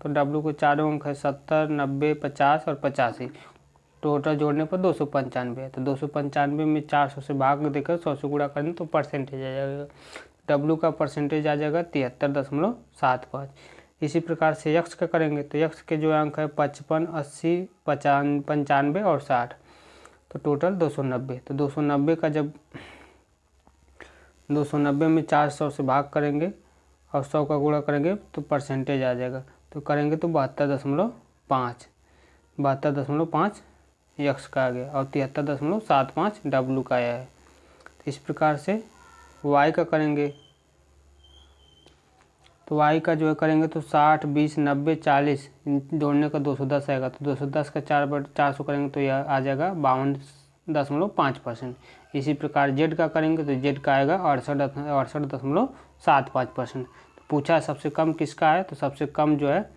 तो W को चारों अंक है 70, 90, 50 और 85। टोटल जोड़ने पर 295 है। तो 295 में 400 से भाग देकर 100 से गुणा करेंगे तो परसेंटेज आ जाएगा। W का परसेंटेज आ जाएगा 73.75। इसी प्रकार से यक्स का करेंगे। तो यक्स के जो अंक है 55, 80, 95 और 60। तो टोटल 290। तो 290 का जब 290 में 400 से भाग करेंगे और 100 का गुणा करेंगे तो परसेंटेज आ जाएगा। तो करेंगे तो 72.5 यक्स का आ गया और 73.75 W का आया है। तो इस प्रकार से Y का करेंगे। तो Y का जो है करेंगे तो 60, 20, 90, 40 जोड़ने का 210 आएगा। तो 210 का 4/400 करेंगे तो यह आ जाएगा 52.5%। इसी प्रकार Z का करेंगे तो Z का आएगा 68.75%। तो पूछा सबसे कम किसका है। तो सबसे कम जो है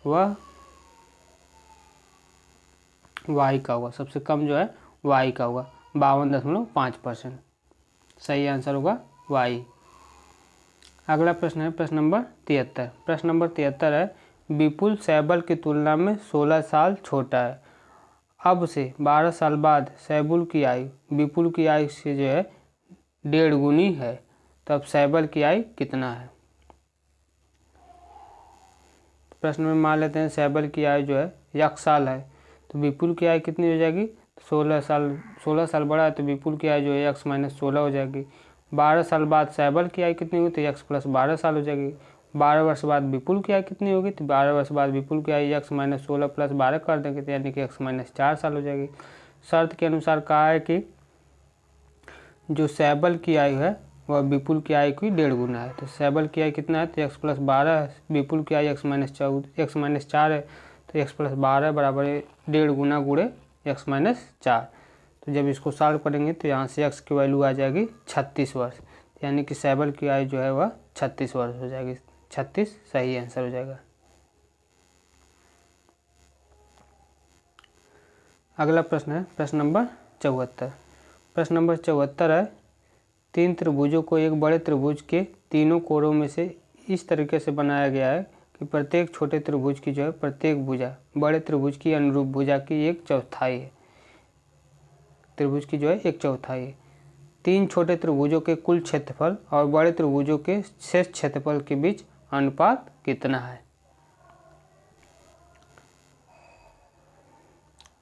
वह Y का होगा। सबसे कम जो है Y का होगा 52.5%। सही आंसर होगा Y। अगला प्रश्न है प्रश्न नंबर 73। प्रश्न नंबर 73 है विपुल सैबल की तुलना में 16 साल छोटा है। अब से 12 साल बाद सैबुल की आयु विपुल की आयु से जो है 1.5 गुनी है। तो अब सैबल की आयु कितना है। प्रश्न में मान लेते हैं सैबल की आयु जो है 1 साल है। तो विपुल की आयु कितनी हो जाएगी। 16 साल बड़ा है तो विपुल की आयु जो है x - 16 हो जाएगी। 12 साल बाद सैबल की आयु कितनी होगी। तो x + 12 साल हो जाएगी। 12 वर्ष बाद विपुल की आयु कितनी होगी। तो 12 वर्ष बाद विपुल की आयु x - 16 + 12 कर देंगे तो यानी कि x - 4 साल हो जाएगी। शर्त के अनुसार कहा है कि जो सैबल की आयु है वह विपुल की आयु की 1.5 गुना है। तो सैबल की आयु कितना है। तो x + 12 है। विपुल की आयु x - 4 है। तो x + 12 बराबर 1.5 गुना गुणे x - 4। तो जब इसको सॉल्व करेंगे तो यहाँ से x की वैल्यू आ जाएगी 36 वर्ष, यानी कि शैबल की आयु जो है वह 36 वर्ष हो जाएगी। 36 सही आंसर हो जाएगा। अगला प्रश्न है प्रश्न नंबर 74। प्रश्न नंबर 74 है, 3 त्रिभुजों को एक बड़े त्रिभुज के तीनों कोणों में से इस तरीके से बनाया गया है कि प्रत्येक छोटे त्रिभुज की जो है प्रत्येक भुजा बड़े त्रिभुज की अनुरूप भुजा की 1/4 है। त्रिभुज की जो है 1/4 है। 3 छोटे त्रिभुजों के कुल क्षेत्रफल और बड़े त्रिभुजों के शेष क्षेत्रफल के बीच अनुपात कितना है।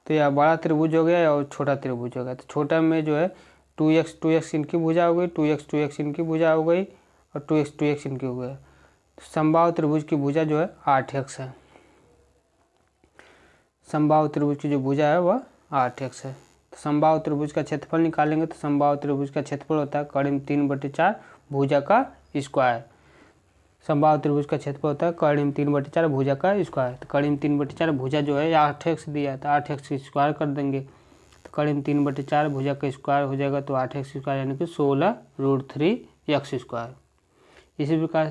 तो यह बड़ा त्रिभुज हो गया और छोटा त्रिभुज हो गया। तो छोटा में जो है 2x इनकी भुजा हो गई, 2x इनकी भुजा हो गई और 2x इनकी हो गई। तो समबाहु त्रिभुज की भुजा जो है 8x है। समबाहु त्रिभुज की जो भुजा है वह 8x है। तो समबाहु त्रिभुज का क्षेत्रफल निकालेंगे तो समबाहु त्रिभुज का क्षेत्रफल होता है कर्ण 3/4 भुजा का स्क्वायर। समबाहु त्रिभुज का क्षेत्रफल होता है कर्ण 3/4 भुजा का स्क्वायर। तो कर्ण 3/4 भुजा जो है 8x दिया है तो 8x स्क्वायर कर देंगे। तो कर्ण 3/4 भुजा का स्क्वायर हो जाएगा तो 8x स्क्वायर यानी कि 16√3x²। इसी प्रकार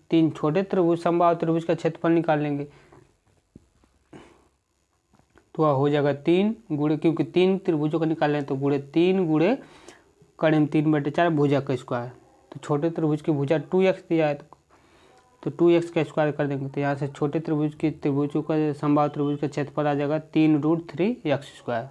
तीन छोटे त्रिभुज समबाहु त्रिभुज का क्षेत्रफल निकालेंगे तो हो जाएगा 3 गुणे, क्योंकि 3 त्रिभुजों को निकालें तो 3 गुणे कर्ण 3/4 भुजा का स्क्वायर। तो छोटे त्रिभुज की भुजा 2x दिया है तो 2x का स्क्वायर कर देंगे। तो यहाँ से छोटे त्रिभुजों का समबाहु त्रिभुज का क्षेत्रफल आ जाएगा 3√3x²।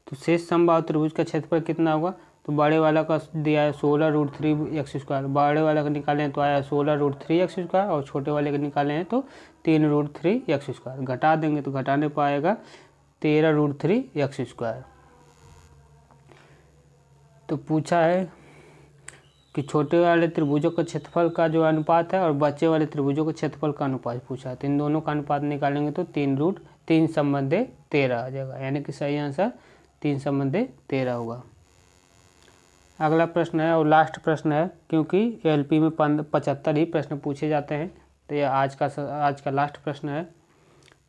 तो शेष समबाहु त्रिभुज का क्षेत्रफल कितना होगा, तो बड़े वाला का दिया है 16√3x²। बड़े वाला का निकालें तो आया 16√3x² और छोटे वाले का निकाले हैं तो 3√3x²। घटा देंगे तो घटाने पर आएगा 13√3x²। तो पूछा है कि छोटे वाले त्रिभुजों का क्षेत्रफल का जो अनुपात है और बचे वाले त्रिभुजों के क्षेत्रफल का अनुपात पूछा है। तो इन दोनों का अनुपात निकालेंगे तो 3/13 आ जाएगा, यानी कि सही आंसर 3/13 होगा। अगला प्रश्न है और लास्ट प्रश्न है, क्योंकि एलपी में 75 ही प्रश्न पूछे जाते हैं तो यह आज का लास्ट प्रश्न है।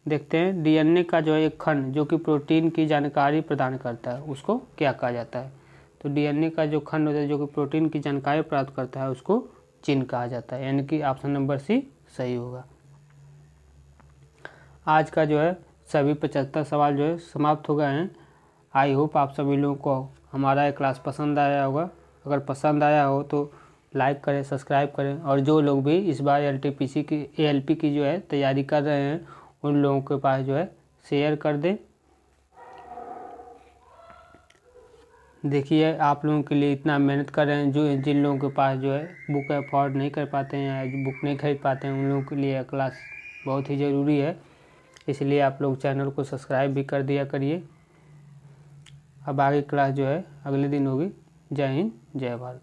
देखते हैं, डीएनए का जो है एक खंड जो कि प्रोटीन की जानकारी प्रदान करता है उसको क्या कहा जाता है। तो डीएनए का जो खंड होता है जो कि प्रोटीन की जानकारी प्राप्त करता है उसको जीन कहा जाता है, यानी कि ऑप्शन नंबर सी सही होगा। आज का जो है सभी 75 सवाल जो है समाप्त हो गए हैं। आई होप आप सभी लोगों को हमारा ये क्लास पसंद आया होगा। अगर पसंद आया हो तो लाइक करें, सब्सक्राइब करें, और जो लोग भी इस बार एएलपी की जो है तैयारी कर रहे हैं उन लोगों के पास जो है शेयर कर दें। देखिए आप लोगों के लिए इतना मेहनत कर रहे हैं, जिन लोगों के पास जो है बुक अफोर्ड नहीं कर पाते हैं या बुक नहीं खरीद पाते हैं उन लोगों के लिए क्लास बहुत ही ज़रूरी है। इसलिए आप लोग चैनल को सब्सक्राइब भी कर दिया करिए। अब आगे क्लास जो है अगले दिन होगी। जय हिंद, जय भारत।